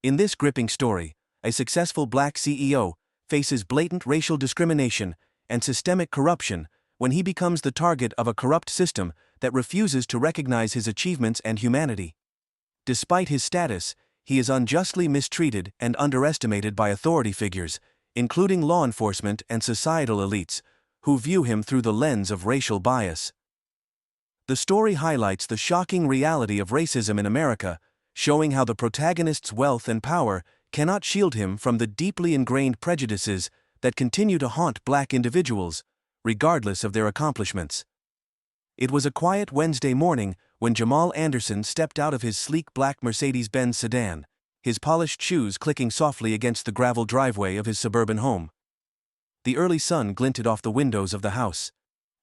In this gripping story, a successful black CEO faces blatant racial discrimination and systemic corruption when he becomes the target of a corrupt system that refuses to recognize his achievements and humanity. Despite his status, he is unjustly mistreated and underestimated by authority figures, including law enforcement and societal elites, who view him through the lens of racial bias. The story highlights the shocking reality of racism in America, showing how the protagonist's wealth and power cannot shield him from the deeply ingrained prejudices that continue to haunt black individuals, regardless of their accomplishments. It was a quiet Wednesday morning when Jamal Anderson stepped out of his sleek black Mercedes-Benz sedan, his polished shoes clicking softly against the gravel driveway of his suburban home. The early sun glinted off the windows of the house,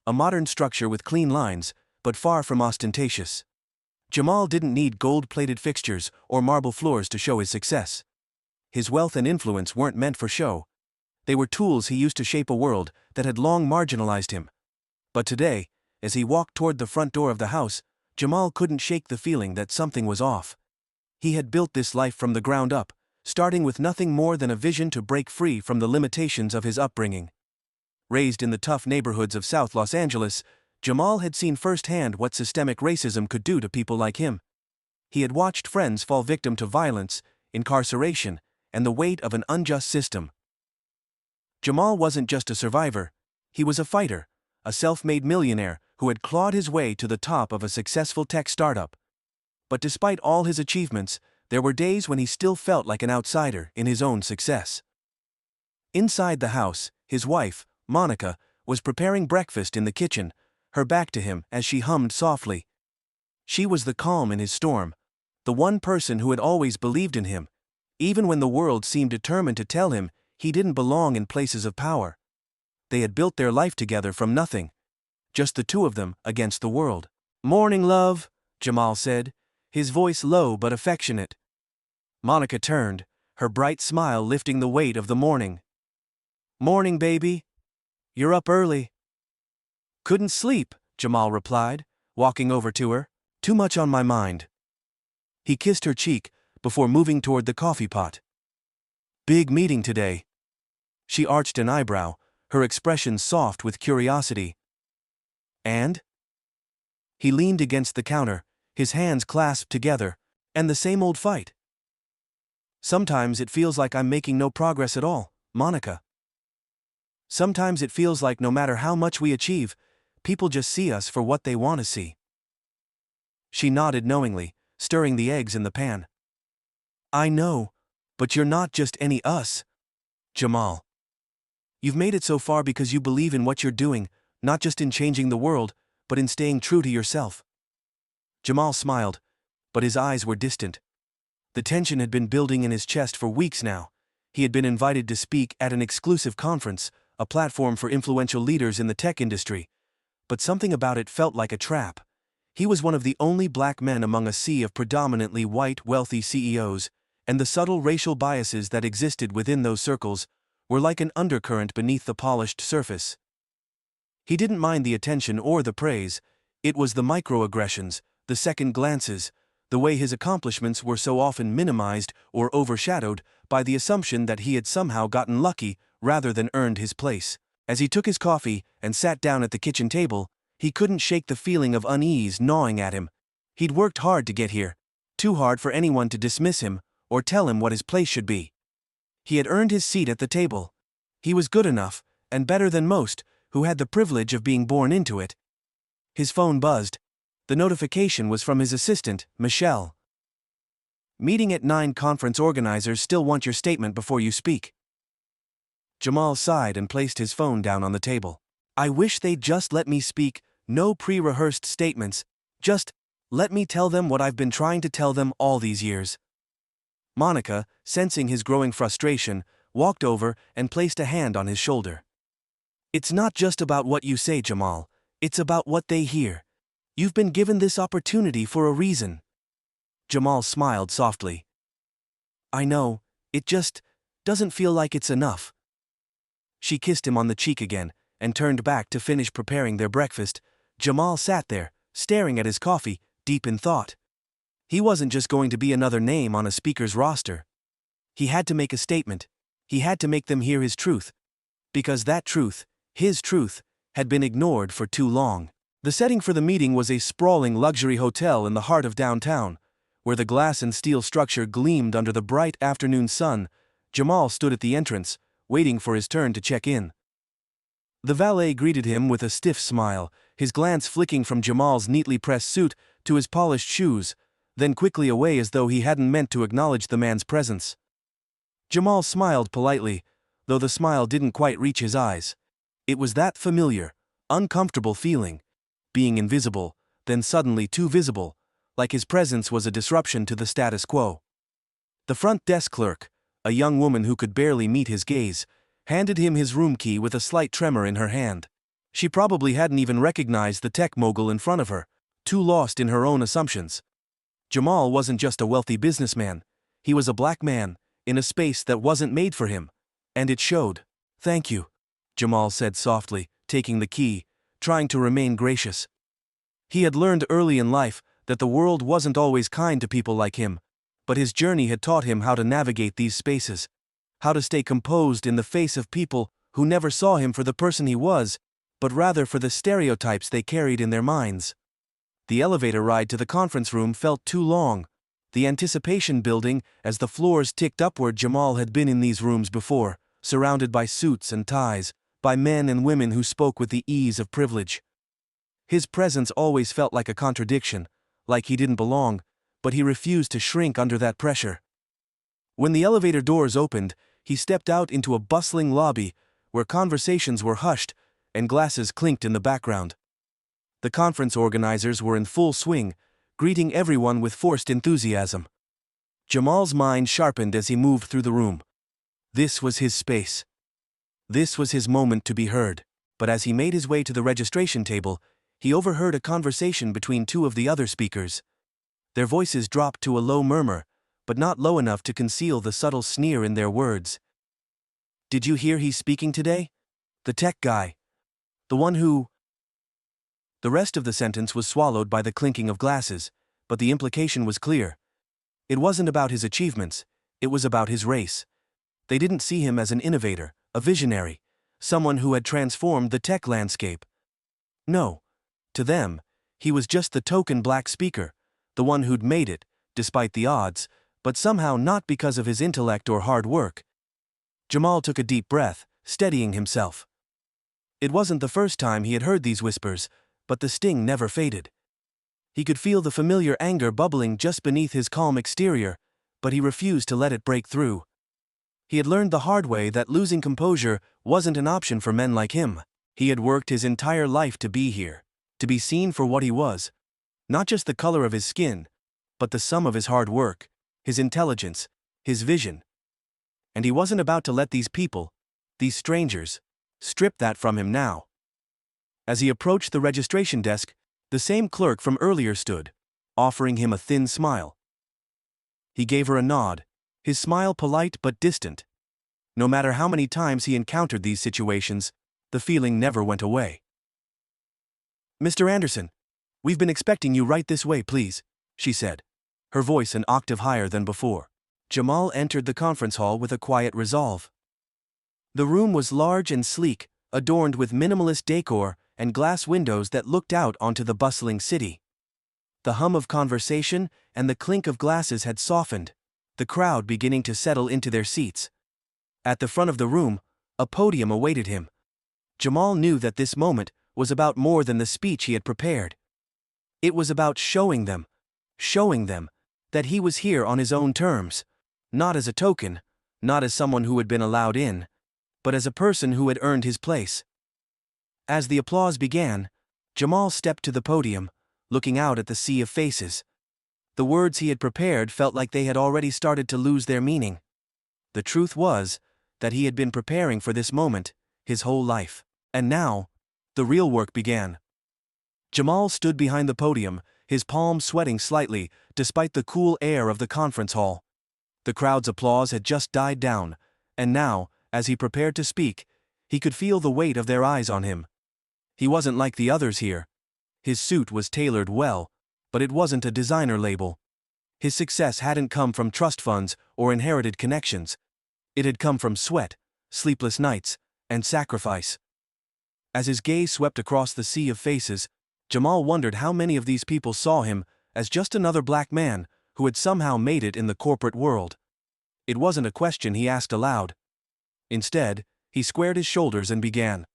a modern structure with clean lines, but far from ostentatious. Jamal didn't need gold-plated fixtures or marble floors to show his success. His wealth and influence weren't meant for show. They were tools he used to shape a world that had long marginalized him. But today, as he walked toward the front door of the house, Jamal couldn't shake the feeling that something was off. He had built this life from the ground up, starting with nothing more than a vision to break free from the limitations of his upbringing. Raised in the tough neighborhoods of South Los Angeles, Jamal had seen firsthand what systemic racism could do to people like him. He had watched friends fall victim to violence, incarceration, and the weight of an unjust system. Jamal wasn't just a survivor, he was a fighter, a self-made millionaire who had clawed his way to the top of a successful tech startup. But despite all his achievements, there were days when he still felt like an outsider in his own success. Inside the house, his wife, Monica, was preparing breakfast in the kitchen, her back to him as she hummed softly. She was the calm in his storm, the one person who had always believed in him, even when the world seemed determined to tell him he didn't belong in places of power. They had built their life together from nothing, just the two of them against the world. "Morning, love," Jamal said, his voice low but affectionate. Monica turned, her bright smile lifting the weight of the morning. "Morning, baby. You're up early." "Couldn't sleep," Jamal replied, walking over to her. "Too much on my mind." He kissed her cheek before moving toward the coffee pot. "Big meeting today." She arched an eyebrow, her expression soft with curiosity. "And?" He leaned against the counter, his hands clasped together. "And the same old fight. Sometimes it feels like I'm making no progress at all, Monica. Sometimes it feels like no matter how much we achieve, people just see us for what they want to see." She nodded knowingly, stirring the eggs in the pan. "I know, but you're not just any us, Jamal. You've made it so far because you believe in what you're doing, not just in changing the world, but in staying true to yourself." Jamal smiled, but his eyes were distant. The tension had been building in his chest for weeks now. He had been invited to speak at an exclusive conference, a platform for influential leaders in the tech industry. But something about it felt like a trap. He was one of the only black men among a sea of predominantly white, wealthy CEOs, and the subtle racial biases that existed within those circles were like an undercurrent beneath the polished surface. He didn't mind the attention or the praise. It was the microaggressions, the second glances, the way his accomplishments were so often minimized or overshadowed by the assumption that he had somehow gotten lucky rather than earned his place. As he took his coffee and sat down at the kitchen table, he couldn't shake the feeling of unease gnawing at him. He'd worked hard to get here, too hard for anyone to dismiss him or tell him what his place should be. He had earned his seat at the table. He was good enough, and better than most, who had the privilege of being born into it. His phone buzzed. The notification was from his assistant, Michelle. "Meeting at 9. Conference organizers still want your statement before you speak." Jamal sighed and placed his phone down on the table. "I wish they'd just let me speak, no pre-rehearsed statements, just let me tell them what I've been trying to tell them all these years." Monica, sensing his growing frustration, walked over and placed a hand on his shoulder. "It's not just about what you say, Jamal, it's about what they hear. You've been given this opportunity for a reason." Jamal smiled softly. "I know, it just doesn't feel like it's enough." She kissed him on the cheek again and turned back to finish preparing their breakfast. Jamal sat there, staring at his coffee, deep in thought. He wasn't just going to be another name on a speaker's roster. He had to make a statement. He had to make them hear his truth. Because that truth, his truth, had been ignored for too long. The setting for the meeting was a sprawling luxury hotel in the heart of downtown, where the glass and steel structure gleamed under the bright afternoon sun. Jamal stood at the entrance, waiting for his turn to check in. The valet greeted him with a stiff smile, his glance flicking from Jamal's neatly pressed suit to his polished shoes, then quickly away as though he hadn't meant to acknowledge the man's presence. Jamal smiled politely, though the smile didn't quite reach his eyes. It was that familiar, uncomfortable feeling, being invisible, then suddenly too visible, like his presence was a disruption to the status quo. The front desk clerk, a young woman who could barely meet his gaze, handed him his room key with a slight tremor in her hand. She probably hadn't even recognized the tech mogul in front of her, too lost in her own assumptions. Jamal wasn't just a wealthy businessman, he was a black man, in a space that wasn't made for him, and it showed. "Thank you," Jamal said softly, taking the key, trying to remain gracious. He had learned early in life that the world wasn't always kind to people like him, but his journey had taught him how to navigate these spaces, how to stay composed in the face of people who never saw him for the person he was, but rather for the stereotypes they carried in their minds. The elevator ride to the conference room felt too long, the anticipation building as the floors ticked upward. Jamal had been in these rooms before, surrounded by suits and ties, by men and women who spoke with the ease of privilege. His presence always felt like a contradiction, like he didn't belong, but he refused to shrink under that pressure. When the elevator doors opened, he stepped out into a bustling lobby where conversations were hushed and glasses clinked in the background. The conference organizers were in full swing, greeting everyone with forced enthusiasm. Jamal's mind sharpened as he moved through the room. This was his space. This was his moment to be heard. But as he made his way to the registration table, he overheard a conversation between two of the other speakers. Their voices dropped to a low murmur, but not low enough to conceal the subtle sneer in their words. "Did you hear he's speaking today? The tech guy. The one who—" The rest of the sentence was swallowed by the clinking of glasses, but the implication was clear. It wasn't about his achievements, it was about his race. They didn't see him as an innovator, a visionary, someone who had transformed the tech landscape. No. To them, he was just the token black speaker, the one who'd made it, despite the odds, but somehow not because of his intellect or hard work. Jamal took a deep breath, steadying himself. It wasn't the first time he had heard these whispers, but the sting never faded. He could feel the familiar anger bubbling just beneath his calm exterior, but he refused to let it break through. He had learned the hard way that losing composure wasn't an option for men like him. He had worked his entire life to be here, to be seen for what he was. Not just the color of his skin, but the sum of his hard work, his intelligence, his vision. And he wasn't about to let these people, these strangers, strip that from him now. As he approached the registration desk, the same clerk from earlier stood, offering him a thin smile. He gave her a nod, his smile polite but distant. No matter how many times he encountered these situations, the feeling never went away. "Mr. Anderson, we've been expecting you right this way, please," she said, her voice an octave higher than before. Jamal entered the conference hall with a quiet resolve. The room was large and sleek, adorned with minimalist decor and glass windows that looked out onto the bustling city. The hum of conversation and the clink of glasses had softened, the crowd beginning to settle into their seats. At the front of the room, a podium awaited him. Jamal knew that this moment was about more than the speech he had prepared. It was about showing them that he was here on his own terms, not as a token, not as someone who had been allowed in, but as a person who had earned his place. As the applause began, Jamal stepped to the podium, looking out at the sea of faces. The words he had prepared felt like they had already started to lose their meaning. The truth was that he had been preparing for this moment his whole life. And now, the real work began. Jamal stood behind the podium, his palms sweating slightly, despite the cool air of the conference hall. The crowd's applause had just died down, and now, as he prepared to speak, he could feel the weight of their eyes on him. He wasn't like the others here. His suit was tailored well, but it wasn't a designer label. His success hadn't come from trust funds or inherited connections. It had come from sweat, sleepless nights, and sacrifice. As his gaze swept across the sea of faces, Jamal wondered how many of these people saw him as just another black man who had somehow made it in the corporate world. It wasn't a question he asked aloud. Instead, he squared his shoulders and began.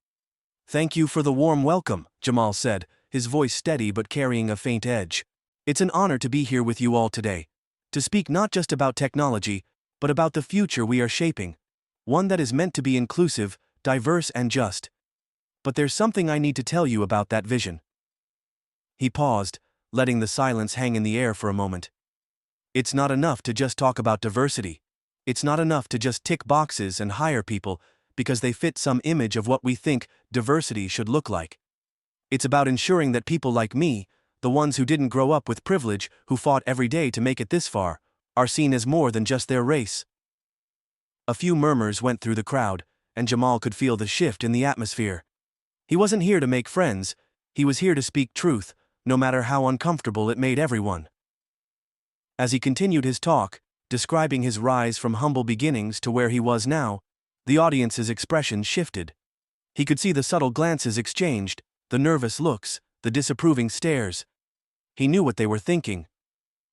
"Thank you for the warm welcome," Jamal said, his voice steady but carrying a faint edge. "It's an honor to be here with you all today, to speak not just about technology, but about the future we are shaping, one that is meant to be inclusive, diverse and just. But there's something I need to tell you about that vision." He paused, letting the silence hang in the air for a moment. It's not enough to just talk about diversity. It's not enough to just tick boxes and hire people because they fit some image of what we think diversity should look like. It's about ensuring that people like me, the ones who didn't grow up with privilege, who fought every day to make it this far, are seen as more than just their race. A few murmurs went through the crowd, and Jamal could feel the shift in the atmosphere. He wasn't here to make friends, he was here to speak truth, no matter how uncomfortable it made everyone. As he continued his talk, describing his rise from humble beginnings to where he was now, the audience's expression shifted. He could see the subtle glances exchanged, the nervous looks, the disapproving stares. He knew what they were thinking.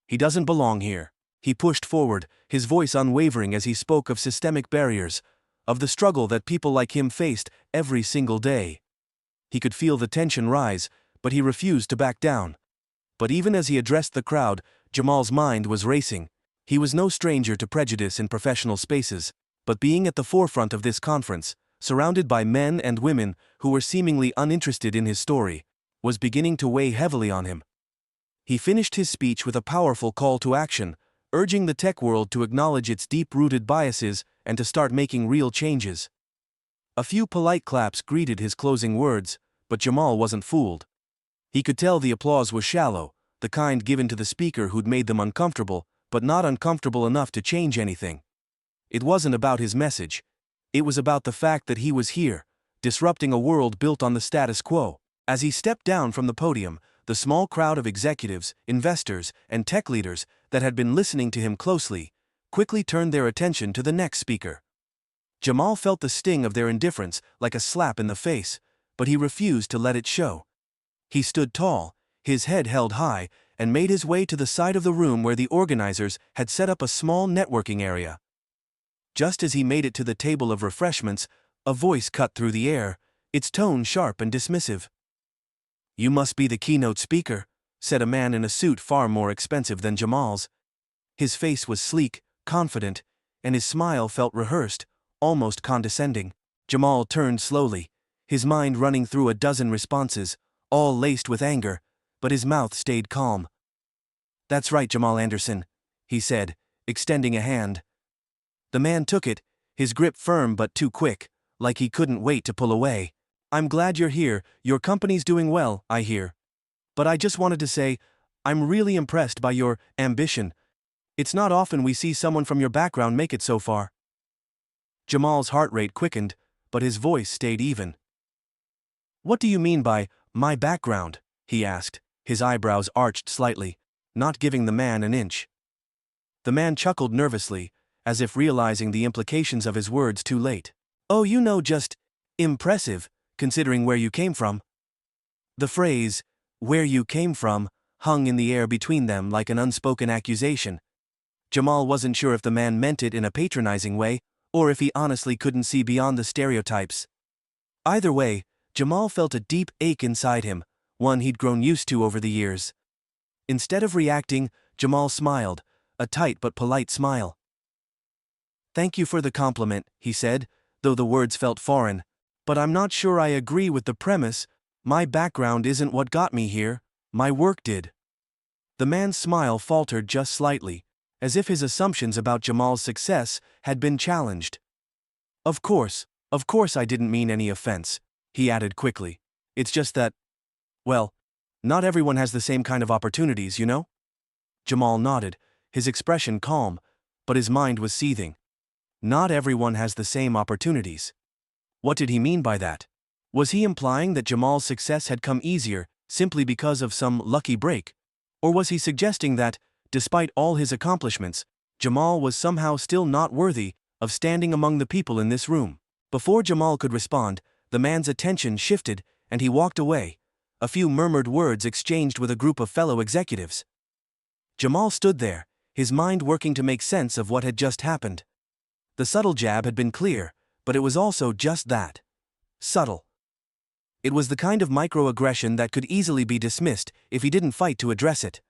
He doesn't belong here. He pushed forward, his voice unwavering as he spoke of systemic barriers, of the struggle that people like him faced every single day. He could feel the tension rise, but he refused to back down. But even as he addressed the crowd, Jamal's mind was racing. He was no stranger to prejudice in professional spaces, but being at the forefront of this conference, surrounded by men and women who were seemingly uninterested in his story, was beginning to weigh heavily on him. He finished his speech with a powerful call to action, urging the tech world to acknowledge its deep-rooted biases and to start making real changes. A few polite claps greeted his closing words, but Jamal wasn't fooled. He could tell the applause was shallow, the kind given to the speaker who'd made them uncomfortable, but not uncomfortable enough to change anything. It wasn't about his message. It was about the fact that he was here, disrupting a world built on the status quo. As he stepped down from the podium, the small crowd of executives, investors, and tech leaders that had been listening to him closely quickly turned their attention to the next speaker. Jamal felt the sting of their indifference like a slap in the face, but he refused to let it show. He stood tall, his head held high, and made his way to the side of the room where the organizers had set up a small networking area. Just as he made it to the table of refreshments, a voice cut through the air, its tone sharp and dismissive. "You must be the keynote speaker," said a man in a suit far more expensive than Jamal's. His face was sleek, confident, and his smile felt rehearsed, almost condescending. Jamal turned slowly, his mind running through a dozen responses, all laced with anger, but his mouth stayed calm. "That's right, Jamal Anderson," he said, extending a hand. The man took it, his grip firm but too quick, like he couldn't wait to pull away. "I'm glad you're here, your company's doing well, I hear. But I just wanted to say, I'm really impressed by your ambition. It's not often we see someone from your background make it so far." Jamal's heart rate quickened, but his voice stayed even. "What do you mean by my background?" he asked, his eyebrows arched slightly, not giving the man an inch. The man chuckled nervously, as if realizing the implications of his words too late. "Oh, just impressive, considering where you came from." The phrase, "where you came from," hung in the air between them like an unspoken accusation. Jamal wasn't sure if the man meant it in a patronizing way, or if he honestly couldn't see beyond the stereotypes. Either way, Jamal felt a deep ache inside him, one he'd grown used to over the years. Instead of reacting, Jamal smiled, a tight but polite smile. "Thank you for the compliment," he said, though the words felt foreign. "But I'm not sure I agree with the premise. My background isn't what got me here, my work did." The man's smile faltered just slightly, as if his assumptions about Jamal's success had been challenged. Of course I didn't mean any offense," he added quickly. "It's just that, well, not everyone has the same kind of opportunities, you know?" Jamal nodded, his expression calm, but his mind was seething. Not everyone has the same opportunities. What did he mean by that? Was he implying that Jamal's success had come easier simply because of some lucky break? Or was he suggesting that, Despite all his accomplishments, Jamal was somehow still not worthy of standing among the people in this room. Before Jamal could respond, the man's attention shifted and he walked away, a few murmured words exchanged with a group of fellow executives. Jamal stood there, his mind working to make sense of what had just happened. The subtle jab had been clear, but it was also just that. Subtle. It was the kind of microaggression that could easily be dismissed if he didn't fight to address it.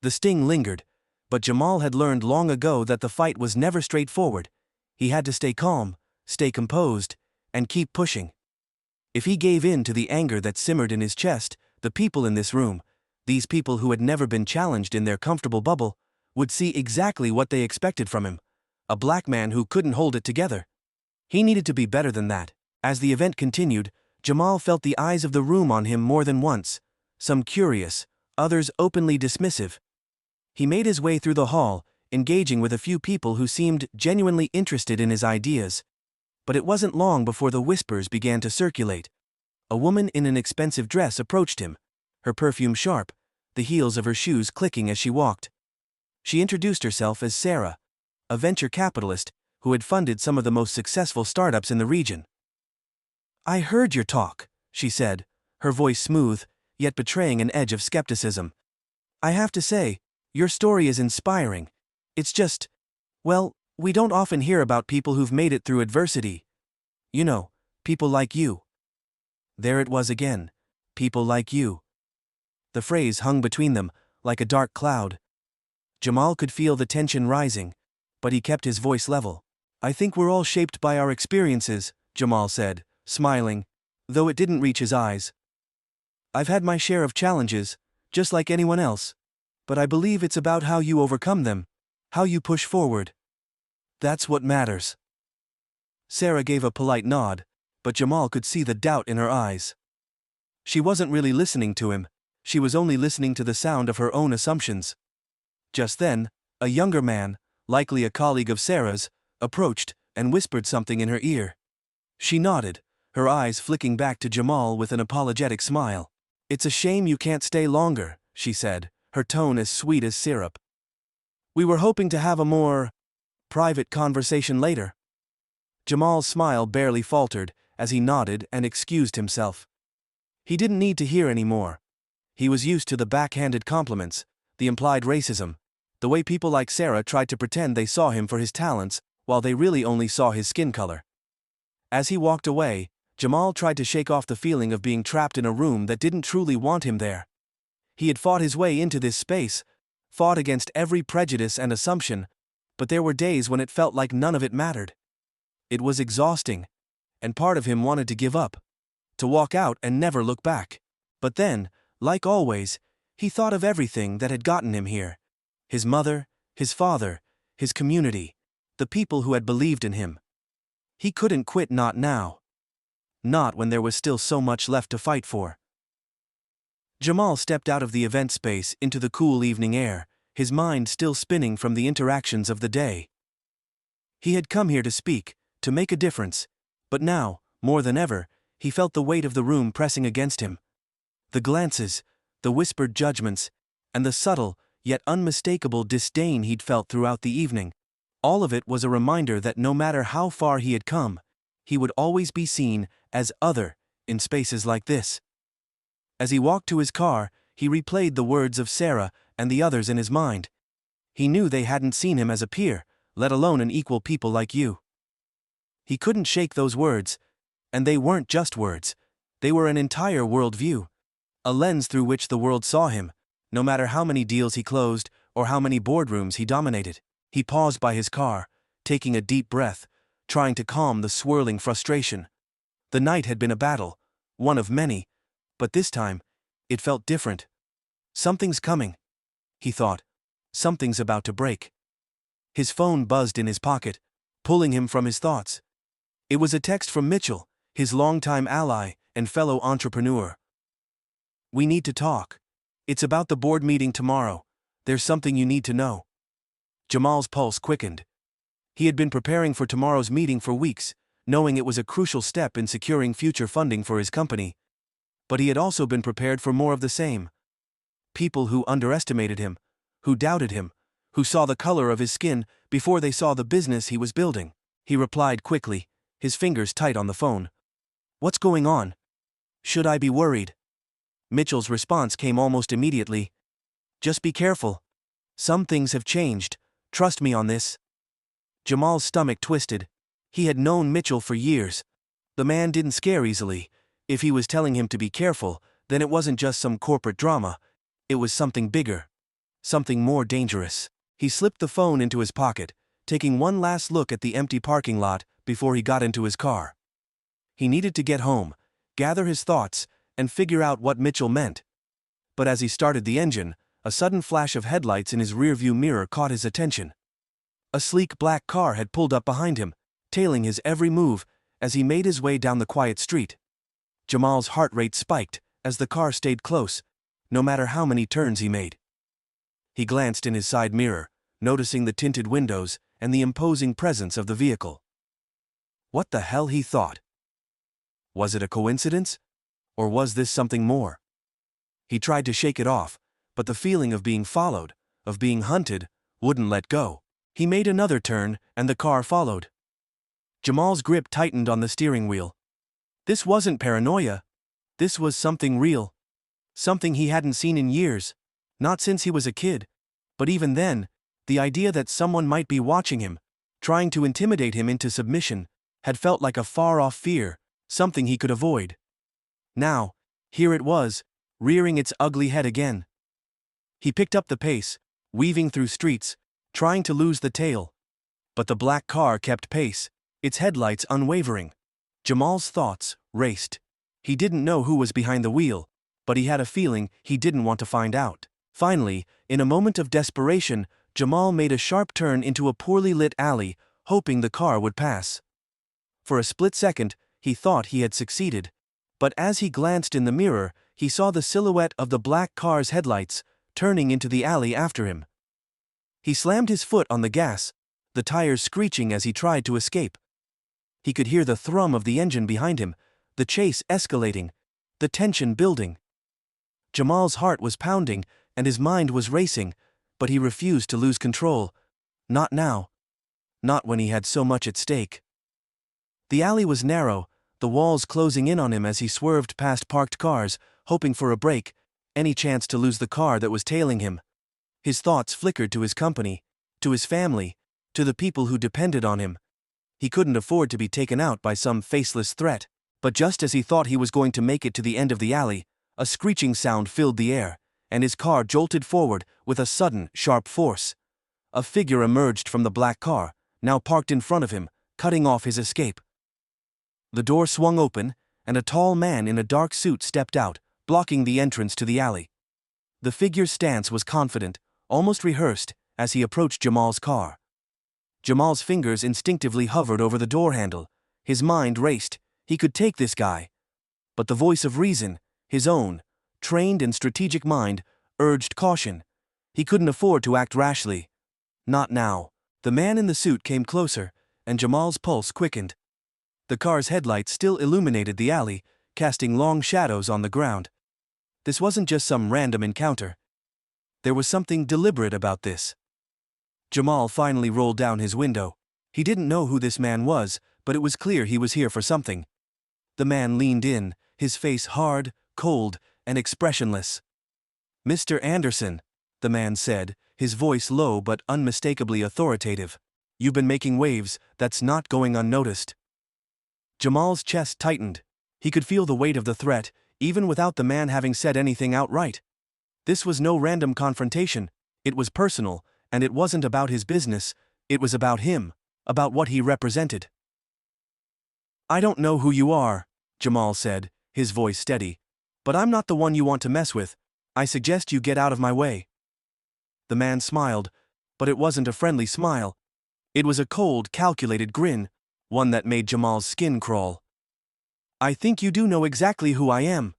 The sting lingered, but Jamal had learned long ago that the fight was never straightforward. He had to stay calm, stay composed, and keep pushing. If he gave in to the anger that simmered in his chest, the people in this room, these people who had never been challenged in their comfortable bubble, would see exactly what they expected from him: a black man who couldn't hold it together. He needed to be better than that. As the event continued, Jamal felt the eyes of the room on him more than once, some curious, others openly dismissive. He made his way through the hall, engaging with a few people who seemed genuinely interested in his ideas. But it wasn't long before the whispers began to circulate. A woman in an expensive dress approached him, her perfume sharp, the heels of her shoes clicking as she walked. She introduced herself as Sarah, a venture capitalist who had funded some of the most successful startups in the region. "I heard your talk," she said, her voice smooth, yet betraying an edge of skepticism. "I have to say, your story is inspiring. It's just, well, we don't often hear about people who've made it through adversity. You know, people like you." There it was again. People like you. The phrase hung between them, like a dark cloud. Jamal could feel the tension rising, but he kept his voice level. "I think we're all shaped by our experiences," Jamal said, smiling, though it didn't reach his eyes. "I've had my share of challenges, just like anyone else. But I believe it's about how you overcome them, how you push forward. That's what matters." Sarah gave a polite nod, but Jamal could see the doubt in her eyes. She wasn't really listening to him, she was only listening to the sound of her own assumptions. Just then, a younger man, likely a colleague of Sarah's, approached and whispered something in her ear. She nodded, her eyes flicking back to Jamal with an apologetic smile. "It's a shame you can't stay longer," she said, her tone as sweet as syrup. "We were hoping to have a more private conversation later." Jamal's smile barely faltered as he nodded and excused himself. He didn't need to hear any more. He was used to the backhanded compliments, the implied racism, the way people like Sarah tried to pretend they saw him for his talents while they really only saw his skin color. As he walked away, Jamal tried to shake off the feeling of being trapped in a room that didn't truly want him there. He had fought his way into this space, fought against every prejudice and assumption, but there were days when it felt like none of it mattered. It was exhausting, and part of him wanted to give up, to walk out and never look back. But then, like always, he thought of everything that had gotten him here: his mother, his father, his community, the people who had believed in him. He couldn't quit, not now. Not when there was still so much left to fight for. Jamal stepped out of the event space into the cool evening air, his mind still spinning from the interactions of the day. He had come here to speak, to make a difference, but now, more than ever, he felt the weight of the room pressing against him. The glances, the whispered judgments, and the subtle, yet unmistakable disdain he'd felt throughout the evening. All of it was a reminder that no matter how far he had come, he would always be seen as other in spaces like this. As he walked to his car, he replayed the words of Sarah and the others in his mind. He knew they hadn't seen him as a peer, let alone an equal people like you. He couldn't shake those words, and they weren't just words. They were an entire worldview, a lens through which the world saw him, no matter how many deals he closed or how many boardrooms he dominated. He paused by his car, taking a deep breath, trying to calm the swirling frustration. The night had been a battle, one of many, but this time, it felt different. Something's coming, he thought. Something's about to break. His phone buzzed in his pocket, pulling him from his thoughts. It was a text from Mitchell, his longtime ally and fellow entrepreneur. "We need to talk. It's about the board meeting tomorrow. There's something you need to know." Jamal's pulse quickened. He had been preparing for tomorrow's meeting for weeks, knowing it was a crucial step in securing future funding for his company. But he had also been prepared for more of the same. People who underestimated him, who doubted him, who saw the color of his skin before they saw the business he was building. He replied quickly, his fingers tight on the phone. "What's going on? Should I be worried?" Mitchell's response came almost immediately. "Just be careful. Some things have changed. Trust me on this." Jamal's stomach twisted. He had known Mitchell for years. The man didn't scare easily. If he was telling him to be careful, then it wasn't just some corporate drama. It was something bigger. Something more dangerous. He slipped the phone into his pocket, taking one last look at the empty parking lot before he got into his car. He needed to get home, gather his thoughts, and figure out what Mitchell meant. But as he started the engine, a sudden flash of headlights in his rearview mirror caught his attention. A sleek black car had pulled up behind him, tailing his every move as he made his way down the quiet street. Jamal's heart rate spiked as the car stayed close, no matter how many turns he made. He glanced in his side mirror, noticing the tinted windows and the imposing presence of the vehicle. What the hell, he thought. Was it a coincidence? Or was this something more? He tried to shake it off, but the feeling of being followed, of being hunted, wouldn't let go. He made another turn, and the car followed. Jamal's grip tightened on the steering wheel. This wasn't paranoia. This was something real. Something he hadn't seen in years. Not since he was a kid. But even then, the idea that someone might be watching him, trying to intimidate him into submission, had felt like a far-off fear, something he could avoid. Now, here it was, rearing its ugly head again. He picked up the pace, weaving through streets, trying to lose the tail. But the black car kept pace, its headlights unwavering. Jamal's thoughts raced. He didn't know who was behind the wheel, but he had a feeling he didn't want to find out. Finally, in a moment of desperation, Jamal made a sharp turn into a poorly lit alley, hoping the car would pass. For a split second, he thought he had succeeded. But as he glanced in the mirror, he saw the silhouette of the black car's headlights, turning into the alley after him. He slammed his foot on the gas, the tires screeching as he tried to escape. He could hear the thrum of the engine behind him, the chase escalating, the tension building. Jamal's heart was pounding, and his mind was racing, but he refused to lose control. Not now. Not when he had so much at stake. The alley was narrow, the walls closing in on him as he swerved past parked cars, hoping for a break, any chance to lose the car that was tailing him. His thoughts flickered to his company, to his family, to the people who depended on him. He couldn't afford to be taken out by some faceless threat. But just as he thought he was going to make it to the end of the alley, a screeching sound filled the air, and his car jolted forward with a sudden, sharp force. A figure emerged from the black car, now parked in front of him, cutting off his escape. The door swung open, and a tall man in a dark suit stepped out, blocking the entrance to the alley. The figure's stance was confident, almost rehearsed, as he approached Jamal's car. Jamal's fingers instinctively hovered over the door handle. His mind raced. He could take this guy. But the voice of reason, his own, trained and strategic mind, urged caution. He couldn't afford to act rashly. Not now. The man in the suit came closer, and Jamal's pulse quickened. The car's headlights still illuminated the alley, casting long shadows on the ground. This wasn't just some random encounter. There was something deliberate about this. Jamal finally rolled down his window. He didn't know who this man was, but it was clear he was here for something. The man leaned in, his face hard, cold, and expressionless. "Mr. Anderson," the man said, his voice low but unmistakably authoritative. "You've been making waves, that's not going unnoticed." Jamal's chest tightened. He could feel the weight of the threat, even without the man having said anything outright. This was no random confrontation. It was personal, and it wasn't about his business, it was about him, about what he represented. "I don't know who you are," Jamal said, his voice steady, "but I'm not the one you want to mess with. I suggest you get out of my way." The man smiled, but it wasn't a friendly smile. It was a cold, calculated grin, one that made Jamal's skin crawl. "I think you do know exactly who I am,"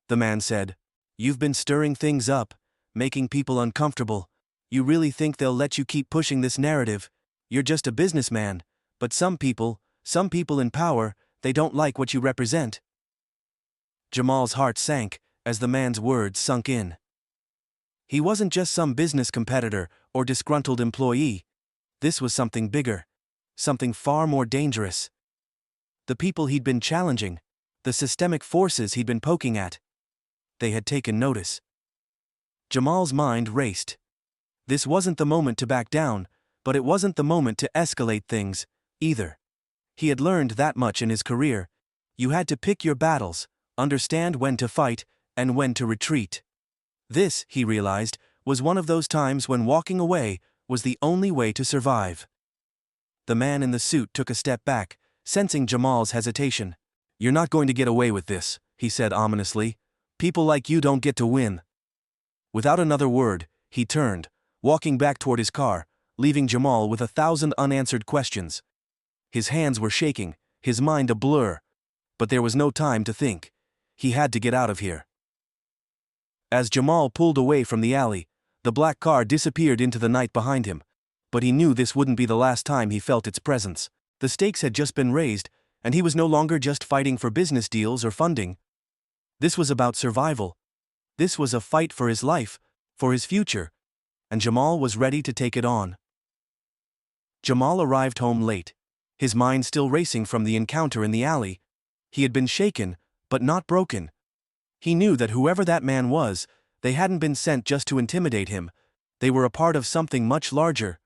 the man said. "You've been stirring things up, making people uncomfortable. You really think they'll let you keep pushing this narrative? You're just a businessman, but some people in power, they don't like what you represent." Jamal's heart sank as the man's words sunk in. He wasn't just some business competitor or disgruntled employee. This was something bigger. Something far more dangerous. The people he'd been challenging. The systemic forces he'd been poking at. They had taken notice. Jamal's mind raced. This wasn't the moment to back down, but it wasn't the moment to escalate things, either. He had learned that much in his career. You had to pick your battles, understand when to fight, and when to retreat. This, he realized, was one of those times when walking away was the only way to survive. The man in the suit took a step back, sensing Jamal's hesitation. "You're not going to get away with this," he said ominously. "People like you don't get to win." Without another word, he turned, walking back toward his car, leaving Jamal with 1,000 unanswered questions. His hands were shaking, his mind a blur. But there was no time to think. He had to get out of here. As Jamal pulled away from the alley, the black car disappeared into the night behind him. But he knew this wouldn't be the last time he felt its presence. The stakes had just been raised, and he was no longer just fighting for business deals or funding. This was about survival. This was a fight for his life, for his future, and Jamal was ready to take it on. Jamal arrived home late, his mind still racing from the encounter in the alley. He had been shaken, but not broken. He knew that whoever that man was, they hadn't been sent just to intimidate him. They were a part of something much larger.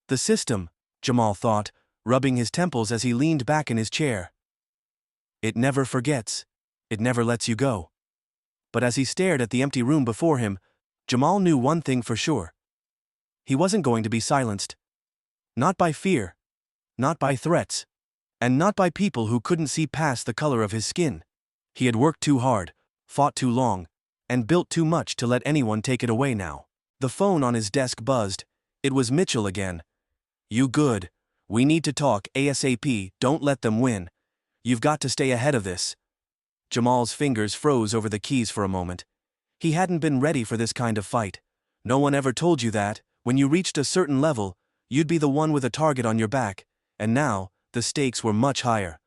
The system, Jamal thought, rubbing his temples as he leaned back in his chair. It never forgets. It never lets you go. But as he stared at the empty room before him, Jamal knew one thing for sure. He wasn't going to be silenced. Not by fear. Not by threats. And not by people who couldn't see past the color of his skin. He had worked too hard, fought too long, and built too much to let anyone take it away now. The phone on his desk buzzed. It was Mitchell again. "You good? We need to talk ASAP, don't let them win. You've got to stay ahead of this." Jamal's fingers froze over the keys for a moment. He hadn't been ready for this kind of fight. No one ever told you that, when you reached a certain level, you'd be the one with a target on your back, and now, the stakes were much higher.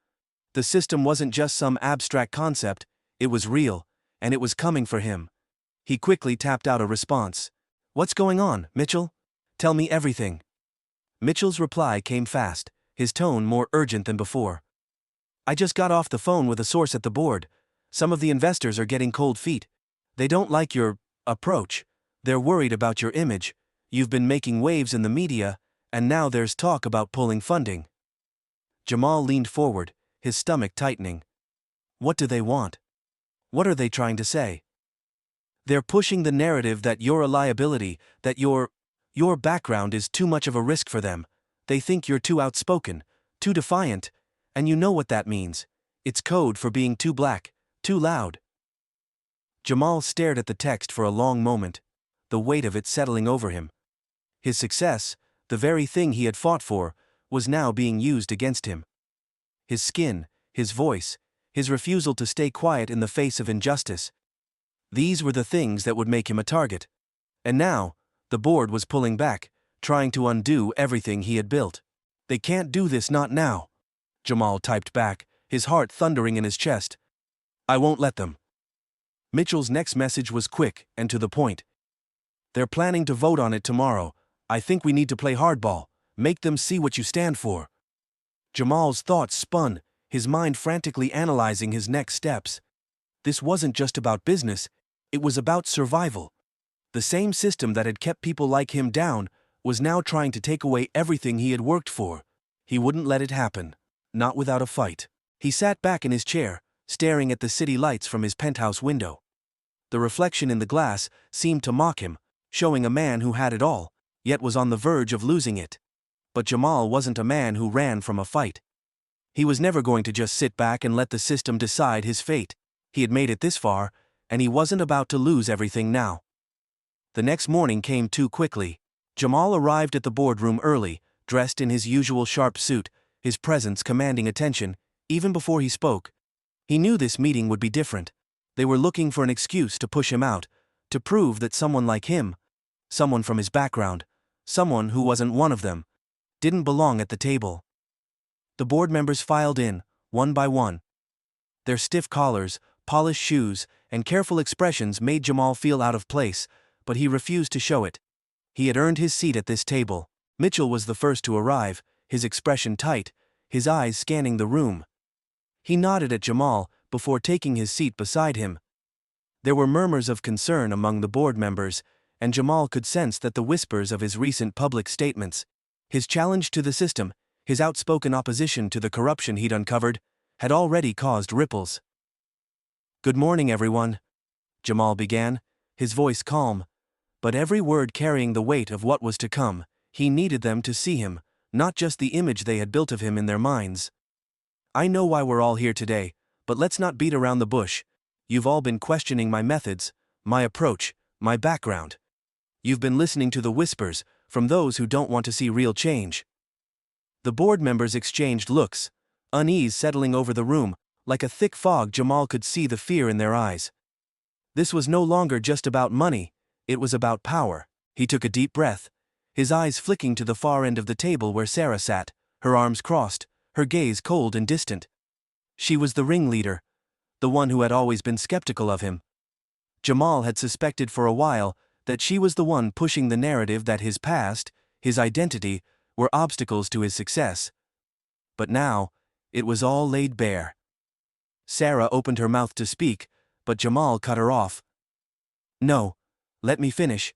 The system wasn't just some abstract concept, it was real, and it was coming for him. He quickly tapped out a response. "What's going on, Mitchell? Tell me everything." Mitchell's reply came fast, his tone more urgent than before. "I just got off the phone with a source at the board. Some of the investors are getting cold feet. They don't like your approach. They're worried about your image. You've been making waves in the media, and now there's talk about pulling funding." Jamal leaned forward, his stomach tightening. What do they want? What are they trying to say? They're pushing the narrative that you're a liability, that your background is too much of a risk for them. They think you're too outspoken, too defiant, and you know what that means. It's code for being too black, too loud. Jamal stared at the text for a long moment, the weight of it settling over him. His success, the very thing he had fought for, was now being used against him. His skin, his voice, his refusal to stay quiet in the face of injustice. These were the things that would make him a target. And now, the board was pulling back, trying to undo everything he had built. "They can't do this, not now," Jamal typed back, his heart thundering in his chest. "I won't let them." Mitchell's next message was quick and to the point. "They're planning to vote on it tomorrow. I think we need to play hardball, make them see what you stand for." Jamal's thoughts spun, his mind frantically analyzing his next steps. This wasn't just about business, it was about survival. The same system that had kept people like him down was now trying to take away everything he had worked for. He wouldn't let it happen, not without a fight. He sat back in his chair, staring at the city lights from his penthouse window. The reflection in the glass seemed to mock him, showing a man who had it all, yet was on the verge of losing it. But Jamal wasn't a man who ran from a fight. He was never going to just sit back and let the system decide his fate. He had made it this far, and he wasn't about to lose everything now. The next morning came too quickly. Jamal arrived at the boardroom early, dressed in his usual sharp suit, his presence commanding attention, even before he spoke. He knew this meeting would be different. They were looking for an excuse to push him out, to prove that someone like him, someone from his background, someone who wasn't one of them, didn't belong at the table. The board members filed in, one by one. Their stiff collars, polished shoes, and careful expressions made Jamal feel out of place, but he refused to show it. He had earned his seat at this table. Mitchell was the first to arrive, his expression tight, his eyes scanning the room. He nodded at Jamal before taking his seat beside him. There were murmurs of concern among the board members, and Jamal could sense that the whispers of his recent public statements, his challenge to the system, his outspoken opposition to the corruption he'd uncovered, had already caused ripples. "Good morning, everyone," Jamal began, his voice calm, but every word carrying the weight of what was to come. He needed them to see him, not just the image they had built of him in their minds. "I know why we're all here today, but let's not beat around the bush. You've all been questioning my methods, my approach, my background. You've been listening to the whispers from those who don't want to see real change." The board members exchanged looks, unease settling over the room. Like a thick fog, Jamal could see the fear in their eyes. This was no longer just about money, it was about power. He took a deep breath, his eyes flicking to the far end of the table where Sarah sat, her arms crossed, her gaze cold and distant. She was the ringleader, the one who had always been skeptical of him. Jamal had suspected for a while that she was the one pushing the narrative that his past, his identity, were obstacles to his success. But now, it was all laid bare. Sarah opened her mouth to speak, but Jamal cut her off. "No, let me finish."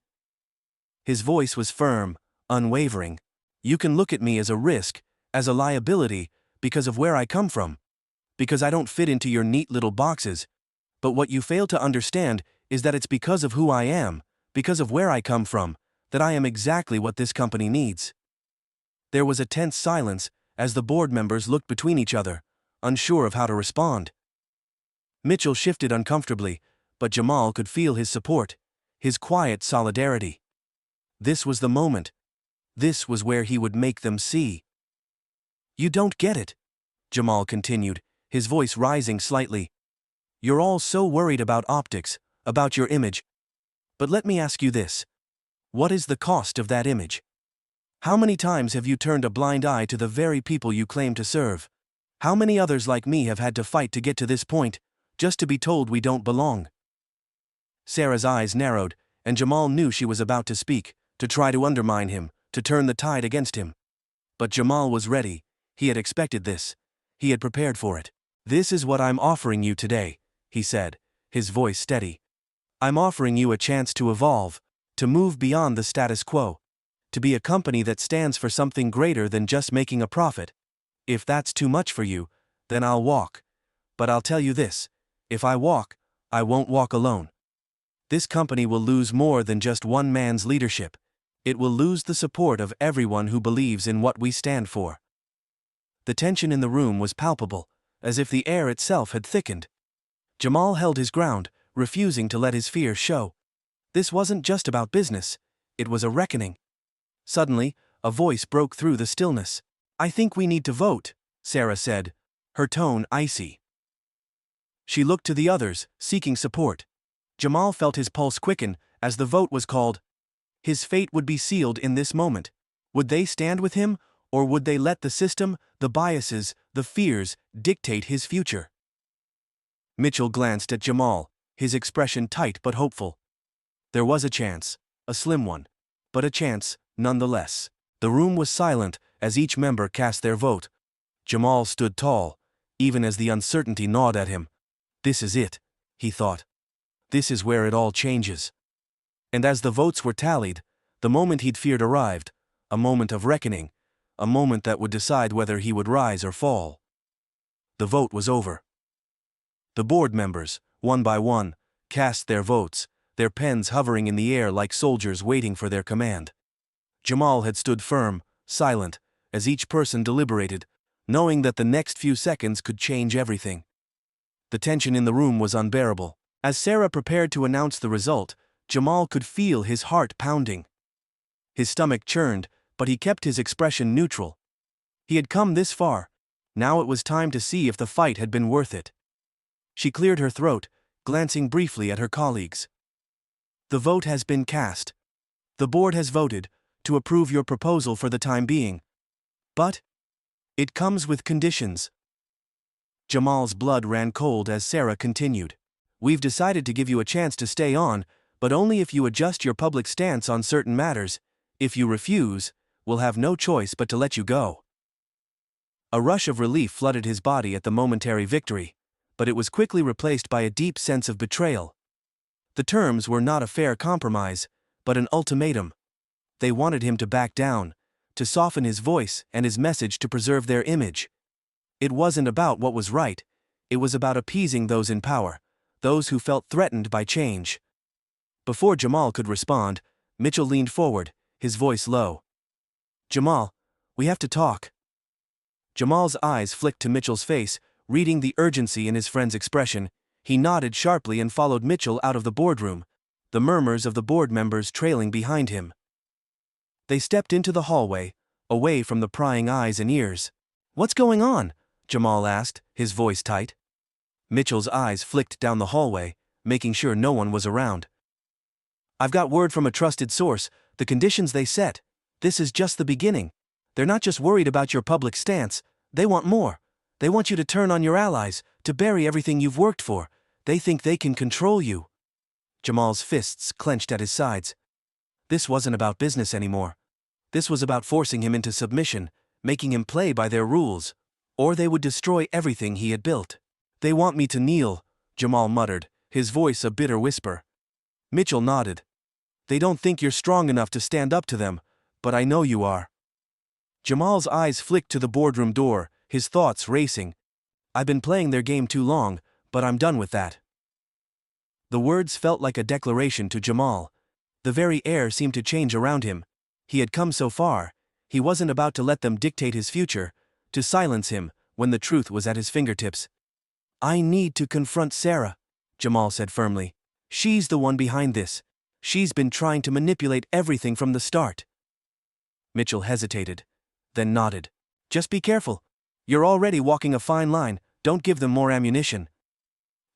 His voice was firm, unwavering. "You can look at me as a risk, as a liability, because of where I come from. Because I don't fit into your neat little boxes. But what you fail to understand is that it's because of who I am, because of where I come from, that I am exactly what this company needs." There was a tense silence as the board members looked between each other, unsure of how to respond. Mitchell shifted uncomfortably, but Jamal could feel his support, his quiet solidarity. This was the moment. This was where he would make them see. "You don't get it," Jamal continued, his voice rising slightly. "You're all so worried about optics, about your image. But let me ask you this. What is the cost of that image? How many times have you turned a blind eye to the very people you claim to serve? How many others like me have had to fight to get to this point, just to be told we don't belong?" Sarah's eyes narrowed, and Jamal knew she was about to speak, to try to undermine him, to turn the tide against him. But Jamal was ready. He had expected this. He had prepared for it. "This is what I'm offering you today," he said, his voice steady. "I'm offering you a chance to evolve, to move beyond the status quo, to be a company that stands for something greater than just making a profit. If that's too much for you, then I'll walk. But I'll tell you this, if I walk, I won't walk alone. This company will lose more than just one man's leadership. It will lose the support of everyone who believes in what we stand for." The tension in the room was palpable, as if the air itself had thickened. Jamal held his ground, refusing to let his fear show. This wasn't just about business, it was a reckoning. Suddenly, a voice broke through the stillness. "I think we need to vote," Sarah said, her tone icy. She looked to the others, seeking support. Jamal felt his pulse quicken as the vote was called. His fate would be sealed in this moment. Would they stand with him, or would they let the system, the biases, the fears, dictate his future? Mitchell glanced at Jamal, his expression tight but hopeful. There was a chance, a slim one, but a chance, nonetheless. The room was silent as each member cast their vote. Jamal stood tall, even as the uncertainty gnawed at him. "This is it," he thought. "This is where it all changes." And as the votes were tallied, the moment he'd feared arrived, a moment of reckoning, a moment that would decide whether he would rise or fall. The vote was over. The board members, one by one, cast their votes, their pens hovering in the air like soldiers waiting for their command. Jamal had stood firm, silent, as each person deliberated, knowing that the next few seconds could change everything. The tension in the room was unbearable. As Sarah prepared to announce the result, Jamal could feel his heart pounding. His stomach churned, but he kept his expression neutral. He had come this far. Now it was time to see if the fight had been worth it. She cleared her throat, glancing briefly at her colleagues. "The vote has been cast. The board has voted to approve your proposal for the time being. But it comes with conditions." Jamal's blood ran cold as Sarah continued. "We've decided to give you a chance to stay on, But only if you adjust your public stance on certain matters. If you refuse, we'll have no choice but to let you go." A rush of relief flooded his body at the momentary victory, but it was quickly replaced by a deep sense of betrayal. The terms were not a fair compromise, but an ultimatum. They wanted him to back down, to soften his voice and his message to preserve their image. It wasn't about what was right, it was about appeasing those in power, those who felt threatened by change. Before Jamal could respond, Mitchell leaned forward, his voice low. "Jamal, we have to talk." Jamal's eyes flicked to Mitchell's face, reading the urgency in his friend's expression. He nodded sharply and followed Mitchell out of the boardroom, the murmurs of the board members trailing behind him. They stepped into the hallway, away from the prying eyes and ears. "What's going on?" Jamal asked, his voice tight. Mitchell's eyes flicked down the hallway, making sure no one was around. "I've got word from a trusted source, the conditions they set. This is just the beginning. They're not just worried about your public stance, they want more. They want you to turn on your allies, to bury everything you've worked for. They think they can control you." Jamal's fists clenched at his sides. This wasn't about business anymore. This was about forcing him into submission, making him play by their rules, or they would destroy everything he had built. "They want me to kneel," Jamal muttered, his voice a bitter whisper. Mitchell nodded. "They don't think you're strong enough to stand up to them, but I know you are." Jamal's eyes flicked to the boardroom door, his thoughts racing. "I've been playing their game too long, but I'm done with that." The words felt like a declaration to Jamal. The very air seemed to change around him. He had come so far, he wasn't about to let them dictate his future, to silence him when the truth was at his fingertips. "I need to confront Sarah," Jamal said firmly. "She's the one behind this. She's been trying to manipulate everything from the start." Mitchell hesitated, then nodded. "Just be careful. You're already walking a fine line, don't give them more ammunition."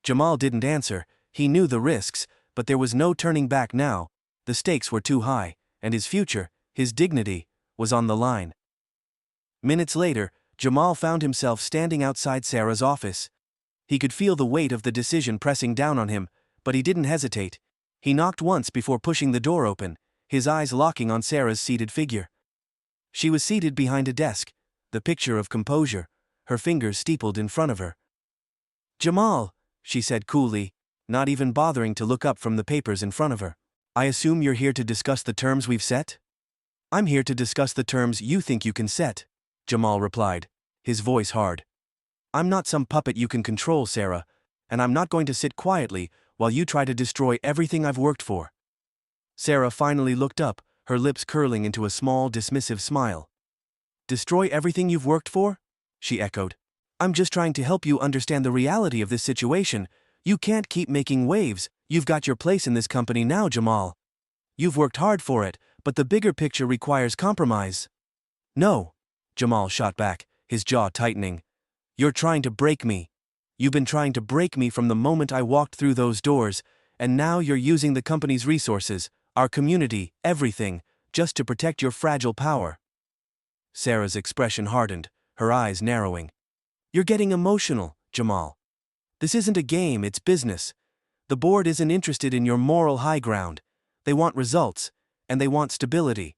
Jamal didn't answer. He knew the risks, but there was no turning back now. The stakes were too high, and his future, his dignity, was on the line. Minutes later, Jamal found himself standing outside Sarah's office. He could feel the weight of the decision pressing down on him, but he didn't hesitate. He knocked once before pushing the door open, his eyes locking on Sarah's seated figure. She was seated behind a desk, the picture of composure, her fingers steepled in front of her. "Jamal," she said coolly, not even bothering to look up from the papers in front of her. "I assume you're here to discuss the terms we've set?" "I'm here to discuss the terms you think you can set," Jamal replied, his voice hard. "I'm not some puppet you can control, Sarah, and I'm not going to sit quietly while you try to destroy everything I've worked for." Sarah finally looked up, her lips curling into a small, dismissive smile. "Destroy everything you've worked for?" she echoed. "I'm just trying to help you understand the reality of this situation. You can't keep making waves. You've got your place in this company now, Jamal. You've worked hard for it, but the bigger picture requires compromise." "No," Jamal shot back, his jaw tightening. "You're trying to break me. You've been trying to break me from the moment I walked through those doors, and now you're using the company's resources, our community, everything, just to protect your fragile power." Sarah's expression hardened, her eyes narrowing. "You're getting emotional, Jamal. This isn't a game, it's business. The board isn't interested in your moral high ground. They want results, and they want stability."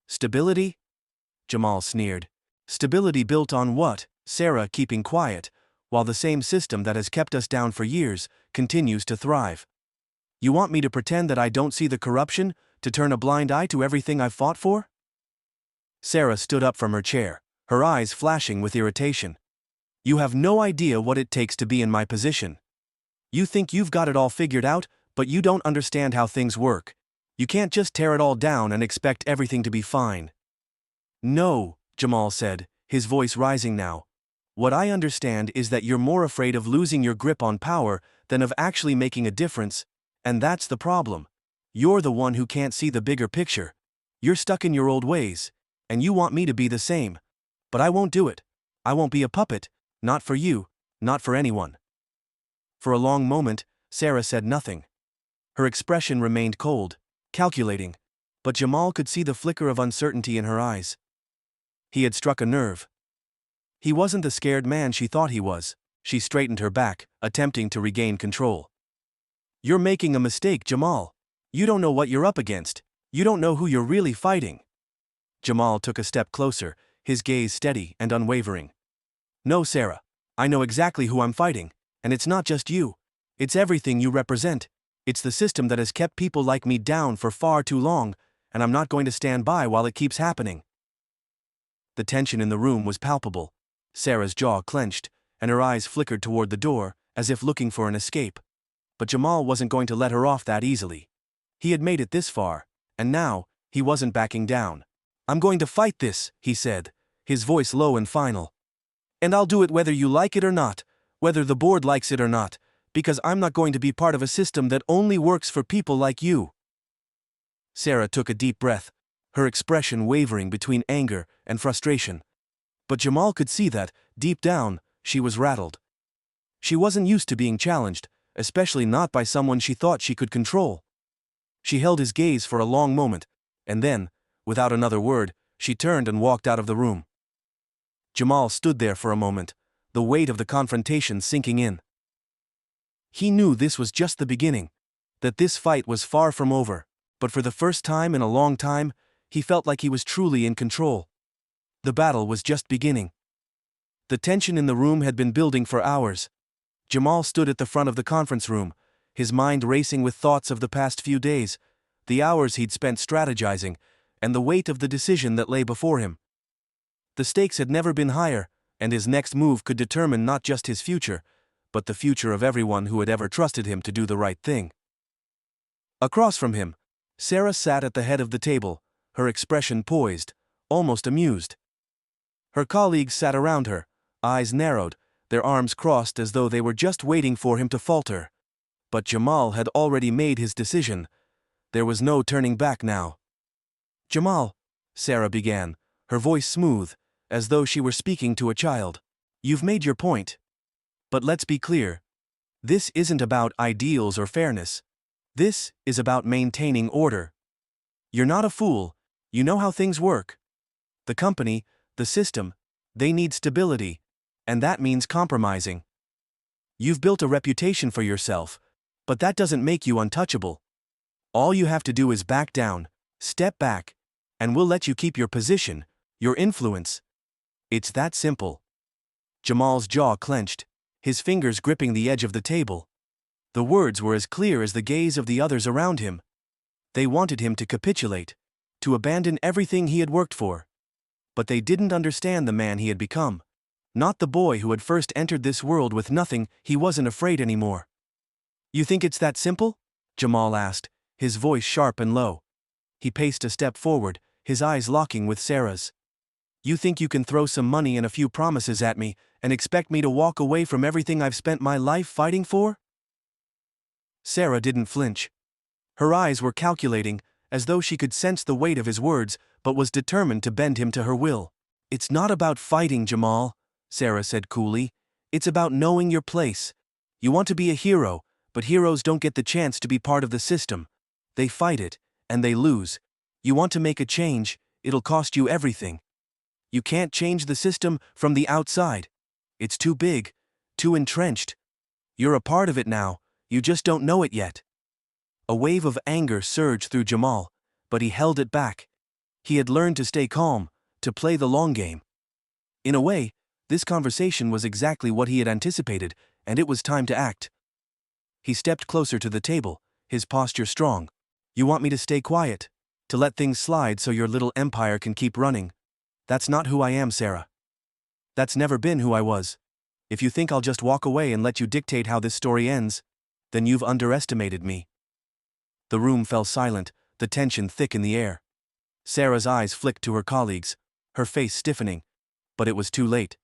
"Stability?" Jamal sneered. "Stability built on what?" Sarah keeping quiet, while the same system that has kept us down for years continues to thrive. "You want me to pretend that I don't see the corruption, to turn a blind eye to everything I've fought for?" Sarah stood up from her chair, her eyes flashing with irritation. "You have no idea what it takes to be in my position. You think you've got it all figured out, but you don't understand how things work. You can't just tear it all down and expect everything to be fine." "No," Jamal said, his voice rising now. "What I understand is that you're more afraid of losing your grip on power than of actually making a difference, and that's the problem. You're the one who can't see the bigger picture. You're stuck in your old ways, and you want me to be the same. But I won't do it. I won't be a puppet, not for you, not for anyone." For a long moment, Sarah said nothing. Her expression remained cold, calculating, but Jamal could see the flicker of uncertainty in her eyes. He had struck a nerve. He wasn't the scared man she thought he was. She straightened her back, attempting to regain control. You're making a mistake, Jamal. You don't know what you're up against. You don't know who you're really fighting. Jamal took a step closer, his gaze steady and unwavering. No, Sarah. I know exactly who I'm fighting, and it's not just you. It's everything you represent. It's the system that has kept people like me down for far too long, and I'm not going to stand by while it keeps happening. The tension in the room was palpable. Sarah's jaw clenched, and her eyes flickered toward the door, as if looking for an escape. But Jamal wasn't going to let her off that easily. He had made it this far, and now, he wasn't backing down. I'm going to fight this, he said, his voice low and final. And I'll do it whether you like it or not, whether the board likes it or not, because I'm not going to be part of a system that only works for people like you. Sarah took a deep breath, her expression wavering between anger and frustration. But Jamal could see that, deep down, she was rattled. She wasn't used to being challenged, especially not by someone she thought she could control. She held his gaze for a long moment, and then, without another word, she turned and walked out of the room. Jamal stood there for a moment, the weight of the confrontation sinking in. He knew this was just the beginning, that this fight was far from over, but for the first time in a long time, he felt like he was truly in control. The battle was just beginning. The tension in the room had been building for hours. Jamal stood at the front of the conference room, his mind racing with thoughts of the past few days, the hours he'd spent strategizing, and the weight of the decision that lay before him. The stakes had never been higher, and his next move could determine not just his future, but the future of everyone who had ever trusted him to do the right thing. Across from him, Sarah sat at the head of the table, her expression poised, almost amused. Her colleagues sat around her, eyes narrowed, their arms crossed as though they were just waiting for him to falter. But Jamal had already made his decision. There was no turning back now. Jamal, Sarah began, her voice smooth, as though she were speaking to a child. You've made your point. But let's be clear. This isn't about ideals or fairness. This is about maintaining order. You're not a fool. You know how things work. The company, the system, they need stability, and that means compromising. You've built a reputation for yourself, but that doesn't make you untouchable. All you have to do is back down, step back, and we'll let you keep your position, your influence. It's that simple. Jamal's jaw clenched, his fingers gripping the edge of the table. The words were as clear as the gaze of the others around him. They wanted him to capitulate, to abandon everything he had worked for. But they didn't understand the man he had become. Not the boy who had first entered this world with nothing. He wasn't afraid anymore. You think it's that simple? Jamal asked, his voice sharp and low. He paced a step forward, his eyes locking with Sarah's. You think you can throw some money and a few promises at me, and expect me to walk away from everything I've spent my life fighting for? Sarah didn't flinch. Her eyes were calculating, as though she could sense the weight of his words, but was determined to bend him to her will. It's not about fighting, Jamal, Sarah said coolly. It's about knowing your place. You want to be a hero, but heroes don't get the chance to be part of the system. They fight it, and they lose. You want to make a change, it'll cost you everything. You can't change the system from the outside. It's too big, too entrenched. You're a part of it now, you just don't know it yet. A wave of anger surged through Jamal, but he held it back. He had learned to stay calm, to play the long game. In a way, this conversation was exactly what he had anticipated, and it was time to act. He stepped closer to the table, his posture strong. You want me to stay quiet? To let things slide so your little empire can keep running? That's not who I am, Sarah. That's never been who I was. If you think I'll just walk away and let you dictate how this story ends, then you've underestimated me. The room fell silent, the tension thick in the air. Sarah's eyes flicked to her colleagues, her face stiffening. But it was too late.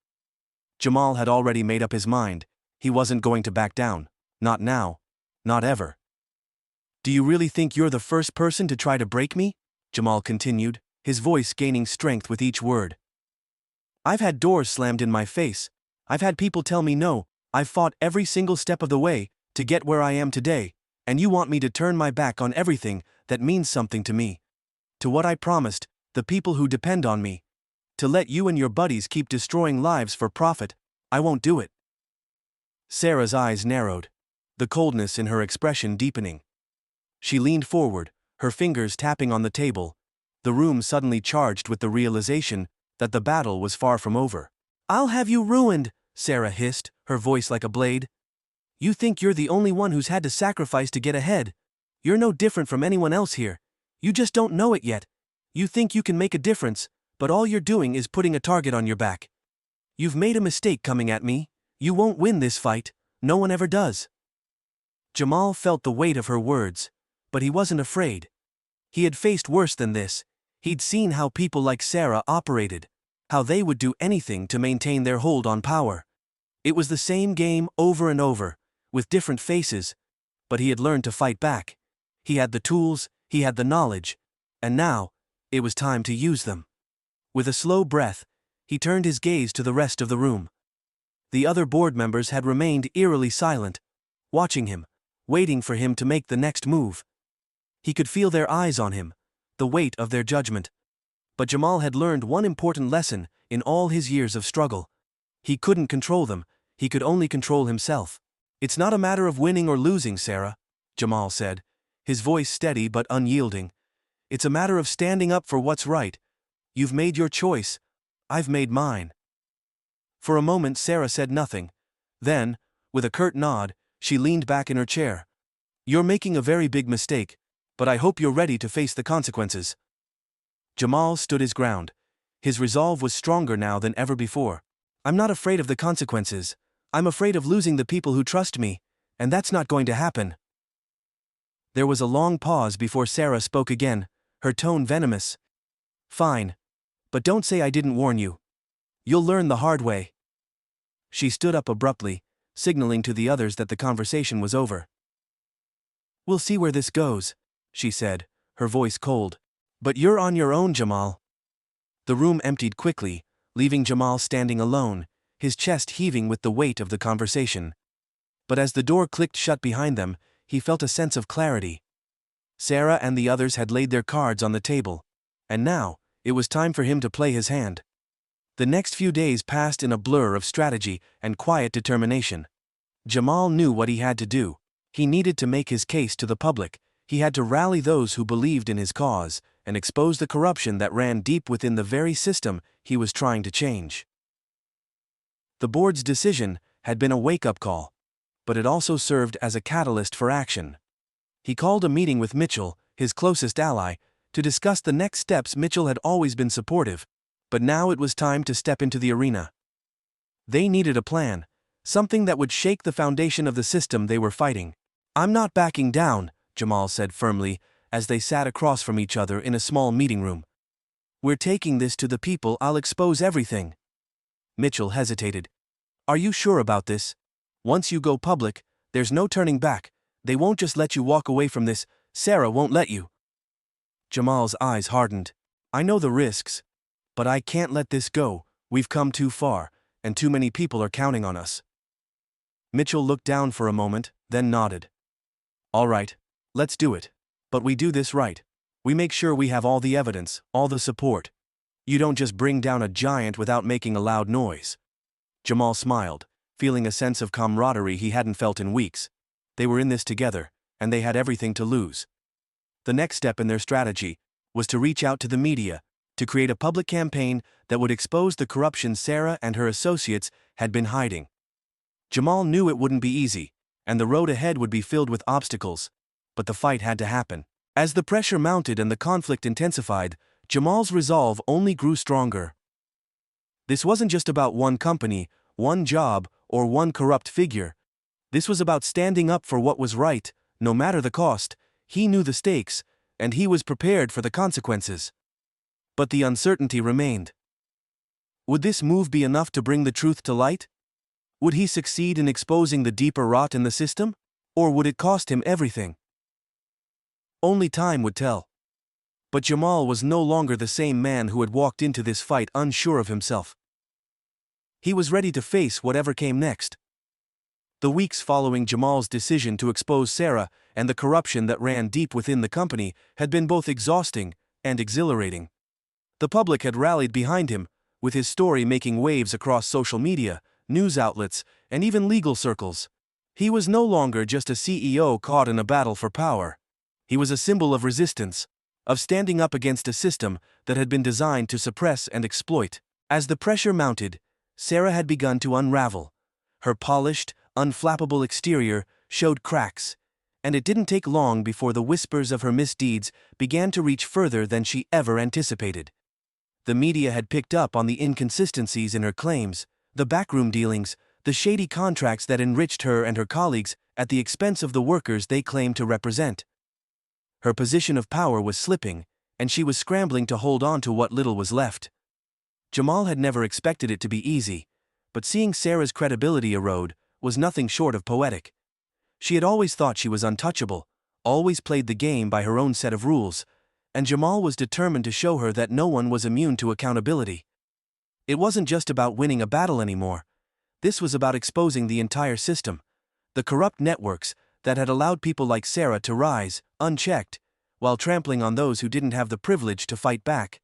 Jamal had already made up his mind. He wasn't going to back down. Not now. Not ever. Do you really think you're the first person to try to break me? Jamal continued, his voice gaining strength with each word. I've had doors slammed in my face. I've had people tell me no. I've fought every single step of the way to get where I am today, and you want me to turn my back on everything that means something to me. To what I promised, the people who depend on me. To let you and your buddies keep destroying lives for profit, I won't do it. Sarah's eyes narrowed. the coldness in her expression deepening. She leaned forward, her fingers tapping on the table, the room suddenly charged with the realization that the battle was far from over. "I'll have you ruined," Sarah hissed, her voice like a blade. "You think you're the only one who's had to sacrifice to get ahead. You're no different from anyone else here. You just don't know it yet. You think you can make a difference, but all you're doing is putting a target on your back. You've made a mistake coming at me. You won't win this fight. No one ever does." Jamal felt the weight of her words, but he wasn't afraid. He had faced worse than this. He'd seen how people like Sarah operated, how they would do anything to maintain their hold on power. It was the same game over and over, with different faces, but he had learned to fight back. He had the tools, he had the knowledge, and now, it was time to use them. With a slow breath, he turned his gaze to the rest of the room. The other board members had remained eerily silent, watching him, waiting for him to make the next move. He could feel their eyes on him, the weight of their judgment. But Jamal had learned one important lesson in all his years of struggle. He couldn't control them, he could only control himself. "It's not a matter of winning or losing, Sarah," Jamal said, his voice steady but unyielding. "It's a matter of standing up for what's right. You've made your choice. I've made mine." For a moment Sarah said nothing. Then, with a curt nod, she leaned back in her chair. "You're making a very big mistake, but I hope you're ready to face the consequences." Jamal stood his ground. His resolve was stronger now than ever before. "I'm not afraid of the consequences. I'm afraid of losing the people who trust me, and that's not going to happen." There was a long pause before Sarah spoke again, her tone venomous. "Fine. But don't say I didn't warn you. You'll learn the hard way." She stood up abruptly, signaling to the others that the conversation was over. "We'll see where this goes," she said, her voice cold. "But you're on your own, Jamal." The room emptied quickly, leaving Jamal standing alone, his chest heaving with the weight of the conversation. But as the door clicked shut behind them, he felt a sense of clarity. Sarah and the others had laid their cards on the table, and now, it was time for him to play his hand. The next few days passed in a blur of strategy and quiet determination. Jamal knew what he had to do. He needed to make his case to the public. He had to rally those who believed in his cause and expose the corruption that ran deep within the very system he was trying to change. The board's decision had been a wake-up call, but it also served as a catalyst for action. He called a meeting with Mitchell, his closest ally, to discuss the next steps. Mitchell had always been supportive, but now it was time to step into the arena. They needed a plan, something that would shake the foundation of the system they were fighting. "I'm not backing down," Jamal said firmly, as they sat across from each other in a small meeting room. "We're taking this to the people. I'll expose everything." Mitchell hesitated. "Are you sure about this? Once you go public, there's no turning back. They won't just let you walk away from this. Sarah won't let you." Jamal's eyes hardened. "I know the risks, but I can't let this go. We've come too far, and too many people are counting on us." Mitchell looked down for a moment, then nodded. "All right, let's do it. But we do this right. We make sure we have all the evidence, all the support. You don't just bring down a giant without making a loud noise." Jamal smiled, feeling a sense of camaraderie he hadn't felt in weeks. They were in this together, and they had everything to lose. The next step in their strategy was to reach out to the media, to create a public campaign that would expose the corruption Sarah and her associates had been hiding. Jamal knew it wouldn't be easy, and the road ahead would be filled with obstacles, but the fight had to happen. As the pressure mounted and the conflict intensified, Jamal's resolve only grew stronger. This wasn't just about one company, one job, or one corrupt figure. This was about standing up for what was right, no matter the cost. He knew the stakes, and he was prepared for the consequences. But the uncertainty remained. Would this move be enough to bring the truth to light? Would he succeed in exposing the deeper rot in the system? Or would it cost him everything? Only time would tell. But Jamal was no longer the same man who had walked into this fight unsure of himself. He was ready to face whatever came next. The weeks following Jamal's decision to expose Sarah and the corruption that ran deep within the company had been both exhausting and exhilarating. The public had rallied behind him, with his story making waves across social media, news outlets, and even legal circles. He was no longer just a CEO caught in a battle for power. He was a symbol of resistance, of standing up against a system that had been designed to suppress and exploit. As the pressure mounted, Sarah had begun to unravel. Her polished, unflappable exterior showed cracks, and it didn't take long before the whispers of her misdeeds began to reach further than she ever anticipated. The media had picked up on the inconsistencies in her claims, the backroom dealings, the shady contracts that enriched her and her colleagues at the expense of the workers they claimed to represent. Her position of power was slipping, and she was scrambling to hold on to what little was left. Jamal had never expected it to be easy, but seeing Sarah's credibility erode was nothing short of poetic. She had always thought she was untouchable, always played the game by her own set of rules, and Jamal was determined to show her that no one was immune to accountability. It wasn't just about winning a battle anymore. This was about exposing the entire system, the corrupt networks that had allowed people like Sarah to rise, unchecked, while trampling on those who didn't have the privilege to fight back.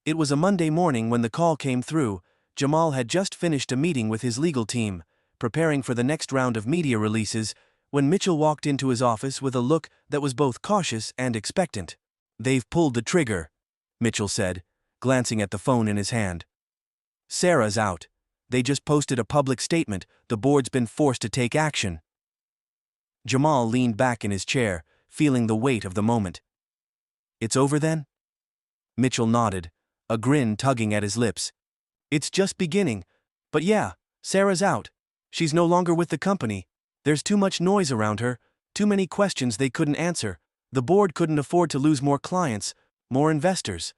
It was a Monday morning when the call came through. Jamal had just finished a meeting with his legal team, preparing for the next round of media releases, when Mitchell walked into his office with a look that was both cautious and expectant. "They've pulled the trigger," Mitchell said, glancing at the phone in his hand. "Sarah's out. They just posted a public statement. The board's been forced to take action." Jamal leaned back in his chair, feeling the weight of the moment. "It's over then?" Mitchell nodded, a grin tugging at his lips. "It's just beginning. But yeah, Sarah's out. She's no longer with the company. There's too much noise around her, too many questions they couldn't answer. The board couldn't afford to lose more clients, more investors."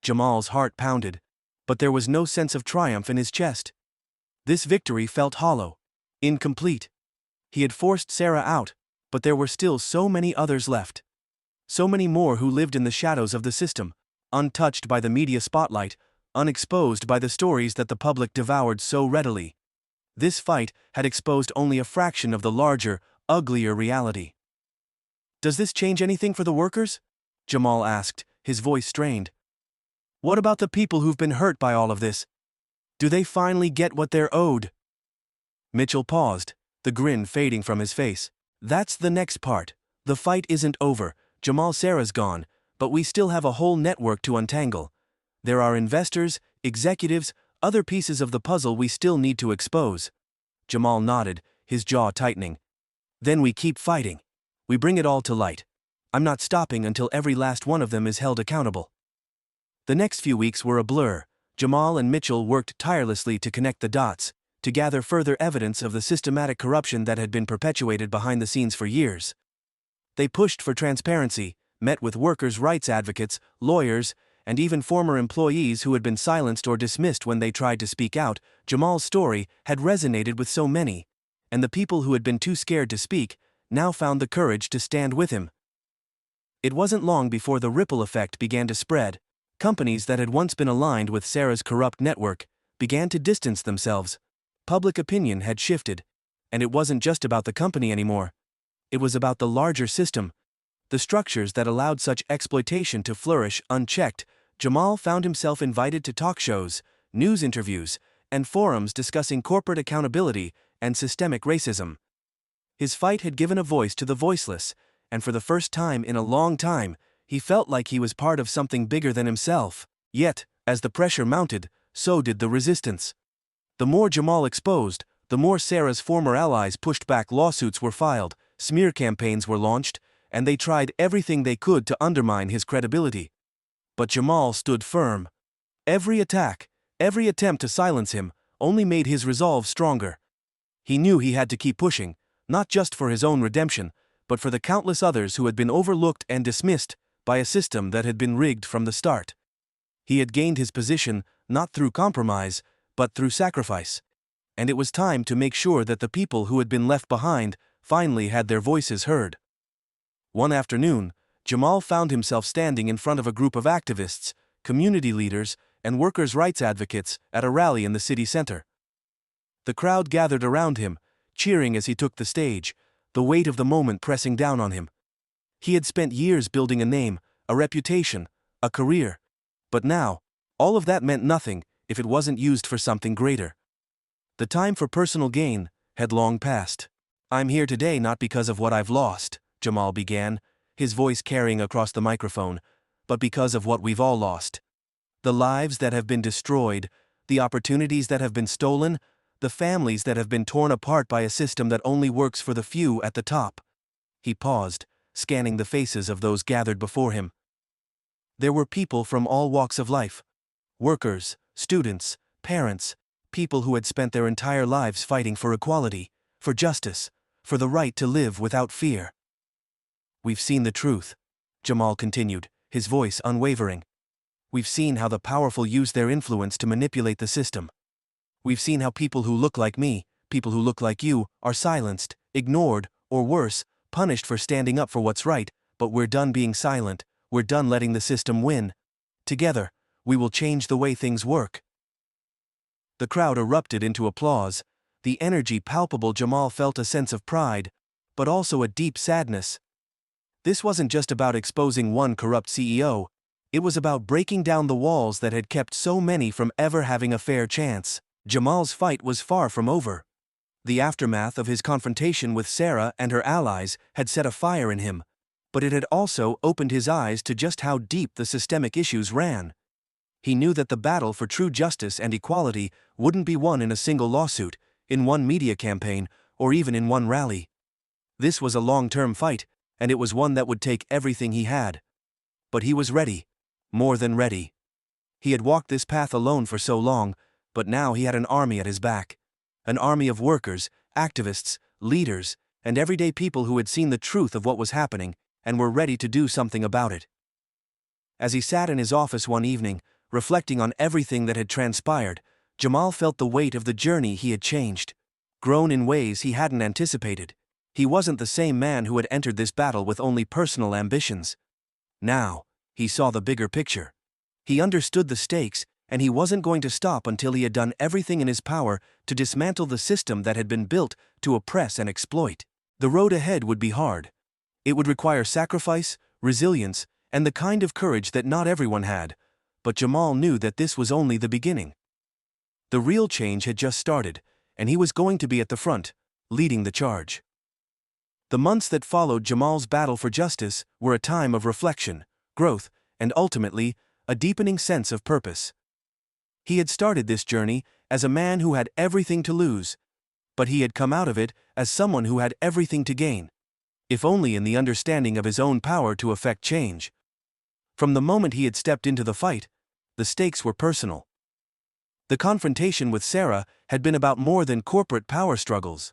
Jamal's heart pounded, but there was no sense of triumph in his chest. This victory felt hollow, incomplete. He had forced Sarah out, but there were still so many others left. So many more who lived in the shadows of the system, untouched by the media spotlight, unexposed by the stories that the public devoured so readily. This fight had exposed only a fraction of the larger, uglier reality. "Does this change anything for the workers?" Jamal asked, his voice strained. "What about the people who've been hurt by all of this? Do they finally get what they're owed?" Mitchell paused, the grin fading from his face. "That's the next part. The fight isn't over. Jamal, Sarah's gone, but we still have a whole network to untangle. There are investors, executives, other pieces of the puzzle we still need to expose." Jamal nodded, his jaw tightening. "Then we keep fighting. We bring it all to light. I'm not stopping until every last one of them is held accountable." The next few weeks were a blur. Jamal and Mitchell worked tirelessly to connect the dots, to gather further evidence of the systematic corruption that had been perpetuated behind the scenes for years. They pushed for transparency, met with workers' rights advocates, lawyers, and even former employees who had been silenced or dismissed when they tried to speak out. Jamal's story had resonated with so many, and the people who had been too scared to speak now found the courage to stand with him. It wasn't long before the ripple effect began to spread. Companies that had once been aligned with Sarah's corrupt network began to distance themselves. Public opinion had shifted, and it wasn't just about the company anymore. It was about the larger system, the structures that allowed such exploitation to flourish unchecked. Jamal found himself invited to talk shows, news interviews, and forums discussing corporate accountability and systemic racism. His fight had given a voice to the voiceless, and for the first time in a long time, he felt like he was part of something bigger than himself. Yet, as the pressure mounted, so did the resistance. The more Jamal exposed, the more Sarah's former allies pushed back. Lawsuits were filed, smear campaigns were launched, and they tried everything they could to undermine his credibility. But Jamal stood firm. Every attack, every attempt to silence him, only made his resolve stronger. He knew he had to keep pushing, not just for his own redemption, but for the countless others who had been overlooked and dismissed by a system that had been rigged from the start. He had gained his position not through compromise, but through sacrifice. And it was time to make sure that the people who had been left behind finally had their voices heard. One afternoon, Jamal found himself standing in front of a group of activists, community leaders, and workers' rights advocates at a rally in the city center. The crowd gathered around him, cheering as he took the stage, the weight of the moment pressing down on him. He had spent years building a name, a reputation, a career. But now, all of that meant nothing if it wasn't used for something greater. The time for personal gain had long passed. "I'm here today not because of what I've lost," Jamal began, his voice carrying across the microphone, "but because of what we've all lost. The lives that have been destroyed, the opportunities that have been stolen, the families that have been torn apart by a system that only works for the few at the top." He paused, scanning the faces of those gathered before him. There were people from all walks of life. Workers, students, parents, people who had spent their entire lives fighting for equality, for justice, for the right to live without fear. "We've seen the truth," Jamal continued, his voice unwavering. "We've seen how the powerful use their influence to manipulate the system. We've seen how people who look like me, people who look like you, are silenced, ignored, or worse, punished for standing up for what's right, but we're done being silent, we're done letting the system win. Together, we will change the way things work." The crowd erupted into applause, the energy palpable. Jamal felt a sense of pride, but also a deep sadness. This wasn't just about exposing one corrupt CEO, it was about breaking down the walls that had kept so many from ever having a fair chance. Jamal's fight was far from over. The aftermath of his confrontation with Sarah and her allies had set a fire in him, but it had also opened his eyes to just how deep the systemic issues ran. He knew that the battle for true justice and equality wouldn't be won in a single lawsuit, in one media campaign, or even in one rally. This was a long-term fight, and it was one that would take everything he had. But he was ready, more than ready. He had walked this path alone for so long, but now he had an army at his back. An army of workers, activists, leaders, and everyday people who had seen the truth of what was happening and were ready to do something about it. As he sat in his office one evening, reflecting on everything that had transpired, Jamal felt the weight of the journey he had changed. Grown in ways he hadn't anticipated. He wasn't the same man who had entered this battle with only personal ambitions. Now, he saw the bigger picture. He understood the stakes, and he wasn't going to stop until he had done everything in his power to dismantle the system that had been built to oppress and exploit. The road ahead would be hard. It would require sacrifice, resilience, and the kind of courage that not everyone had, but Jamal knew that this was only the beginning. The real change had just started, and he was going to be at the front, leading the charge. The months that followed Jamal's battle for justice were a time of reflection, growth, and ultimately, a deepening sense of purpose. He had started this journey as a man who had everything to lose, but he had come out of it as someone who had everything to gain, if only in the understanding of his own power to effect change. From the moment he had stepped into the fight, the stakes were personal. The confrontation with Sarah had been about more than corporate power struggles.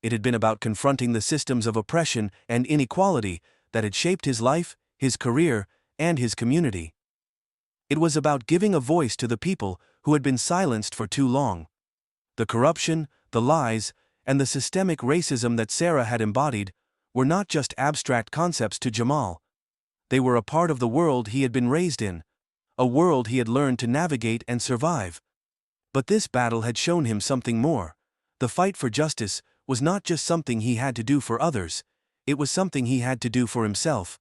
It had been about confronting the systems of oppression and inequality that had shaped his life, his career, and his community. It was about giving a voice to the people who had been silenced for too long. The corruption, the lies, and the systemic racism that Sarah had embodied were not just abstract concepts to Jamal. They were a part of the world he had been raised in, a world he had learned to navigate and survive. But this battle had shown him something more. The fight for justice was not just something he had to do for others, it was something he had to do for himself.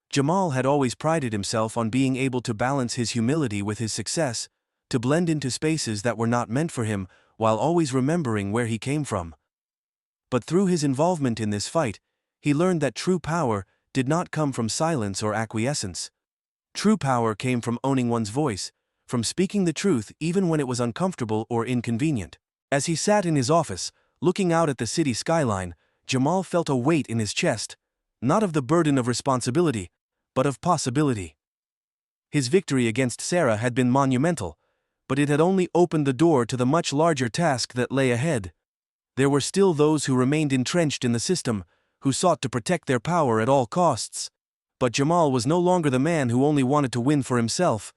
Jamal had always prided himself on being able to balance his humility with his success, to blend into spaces that were not meant for him, while always remembering where he came from. But through his involvement in this fight, he learned that true power did not come from silence or acquiescence. True power came from owning one's voice, from speaking the truth even when it was uncomfortable or inconvenient. As he sat in his office, looking out at the city skyline, Jamal felt a weight in his chest, not of the burden of responsibility, but of possibility. His victory against Sarah had been monumental, but it had only opened the door to the much larger task that lay ahead. There were still those who remained entrenched in the system, who sought to protect their power at all costs. But Jamal was no longer the man who only wanted to win for himself.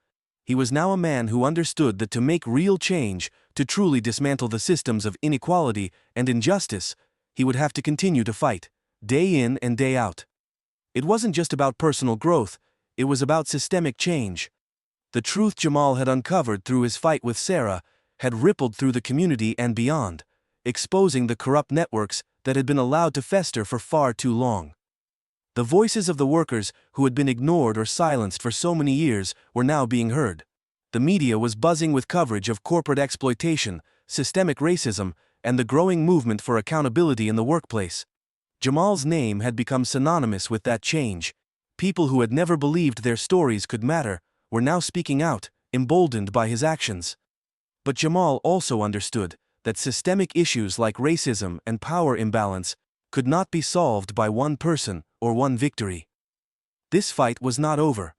He was now a man who understood that to make real change, to truly dismantle the systems of inequality and injustice, he would have to continue to fight, day in and day out. It wasn't just about personal growth, it was about systemic change. The truth Jamal had uncovered through his fight with Sarah had rippled through the community and beyond, exposing the corrupt networks that had been allowed to fester for far too long. The voices of the workers who had been ignored or silenced for so many years were now being heard. The media was buzzing with coverage of corporate exploitation, systemic racism, and the growing movement for accountability in the workplace. Jamal's name had become synonymous with that change. People who had never believed their stories could matter were now speaking out, emboldened by his actions. But Jamal also understood that systemic issues like racism and power imbalance could not be solved by one person or one victory. This fight was not over.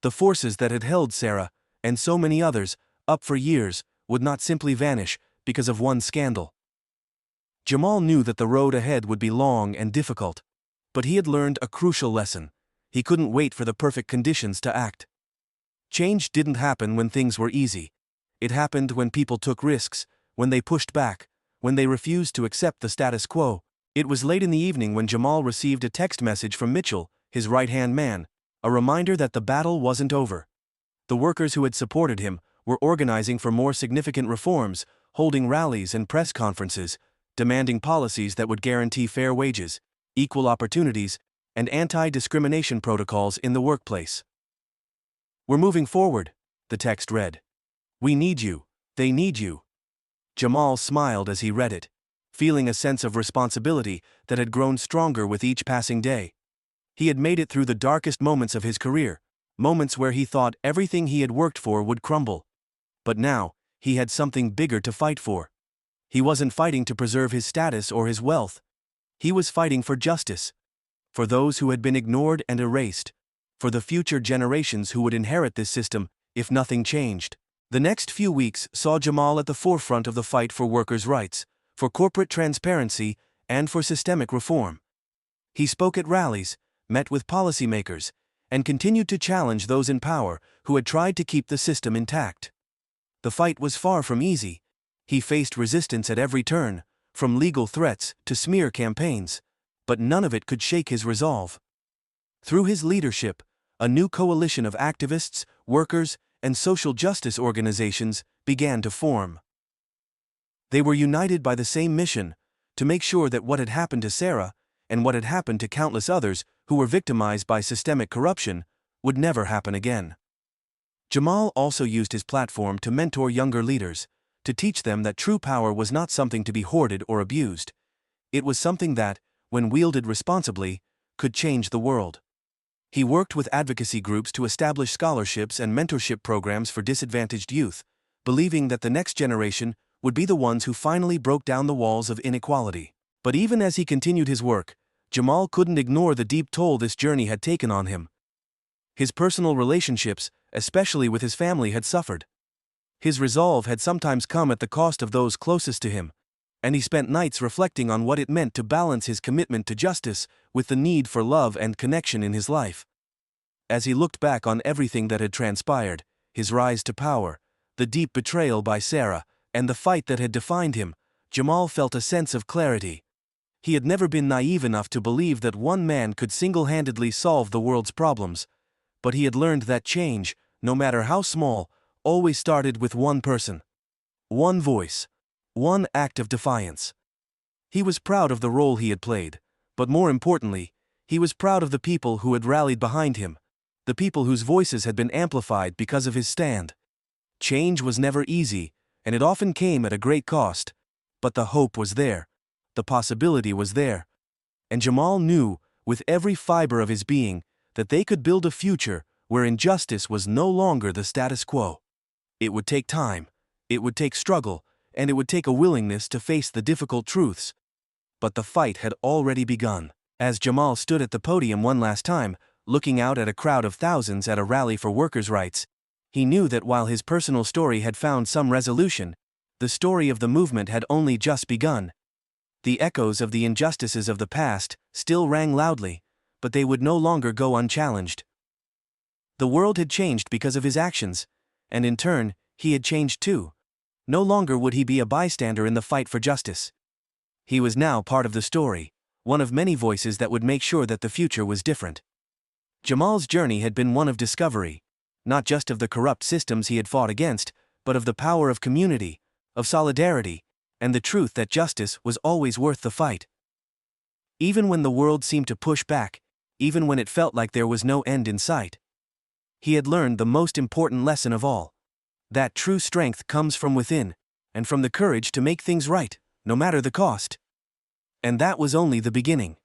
The forces that had held Sarah, and so many others, up for years, would not simply vanish because of one scandal. Jamal knew that the road ahead would be long and difficult, but he had learned a crucial lesson. He couldn't wait for the perfect conditions to act. Change didn't happen when things were easy. It happened when people took risks, when they pushed back, when they refused to accept the status quo. It was late in the evening when Jamal received a text message from Mitchell, his right-hand man, a reminder that the battle wasn't over. The workers who had supported him were organizing for more significant reforms, holding rallies and press conferences, demanding policies that would guarantee fair wages, equal opportunities, and anti-discrimination protocols in the workplace. "We're moving forward," the text read. "We need you. They need you." Jamal smiled as he read it, feeling a sense of responsibility that had grown stronger with each passing day. He had made it through the darkest moments of his career, moments where he thought everything he had worked for would crumble. But now, he had something bigger to fight for. He wasn't fighting to preserve his status or his wealth. He was fighting for justice. For those who had been ignored and erased. For the future generations who would inherit this system if nothing changed. The next few weeks saw Jamal at the forefront of the fight for workers' rights, for corporate transparency, and for systemic reform. He spoke at rallies, met with policymakers, and continued to challenge those in power who had tried to keep the system intact. The fight was far from easy. He faced resistance at every turn, from legal threats to smear campaigns, but none of it could shake his resolve. Through his leadership, a new coalition of activists, workers, and social justice organizations began to form. They were united by the same mission, to make sure that what had happened to Sarah, and what had happened to countless others who were victimized by systemic corruption, would never happen again. Jamal also used his platform to mentor younger leaders, to teach them that true power was not something to be hoarded or abused. It was something that, when wielded responsibly, could change the world. He worked with advocacy groups to establish scholarships and mentorship programs for disadvantaged youth, believing that the next generation would be the ones who finally broke down the walls of inequality. But even as he continued his work, Jamal couldn't ignore the deep toll this journey had taken on him. His personal relationships, especially with his family, had suffered. His resolve had sometimes come at the cost of those closest to him, and he spent nights reflecting on what it meant to balance his commitment to justice with the need for love and connection in his life. As he looked back on everything that had transpired, his rise to power, the deep betrayal by Sarah, and the fight that had defined him, Jamal felt a sense of clarity. He had never been naive enough to believe that one man could single-handedly solve the world's problems, but he had learned that change, no matter how small, always started with one person. One voice. One act of defiance. He was proud of the role he had played, but more importantly, he was proud of the people who had rallied behind him, the people whose voices had been amplified because of his stand. Change was never easy, and it often came at a great cost, but the hope was there, the possibility was there, and Jamal knew, with every fiber of his being, that they could build a future where injustice was no longer the status quo. It would take time, it would take struggle, and it would take a willingness to face the difficult truths. But the fight had already begun. As Jamal stood at the podium one last time, looking out at a crowd of thousands at a rally for workers' rights, he knew that while his personal story had found some resolution, the story of the movement had only just begun. The echoes of the injustices of the past still rang loudly, but they would no longer go unchallenged. The world had changed because of his actions, and in turn, he had changed too. No longer would he be a bystander in the fight for justice. He was now part of the story, one of many voices that would make sure that the future was different. Jamal's journey had been one of discovery, not just of the corrupt systems he had fought against, but of the power of community, of solidarity, and the truth that justice was always worth the fight. Even when the world seemed to push back, even when it felt like there was no end in sight, he had learned the most important lesson of all. That true strength comes from within, and from the courage to make things right, no matter the cost. And that was only the beginning.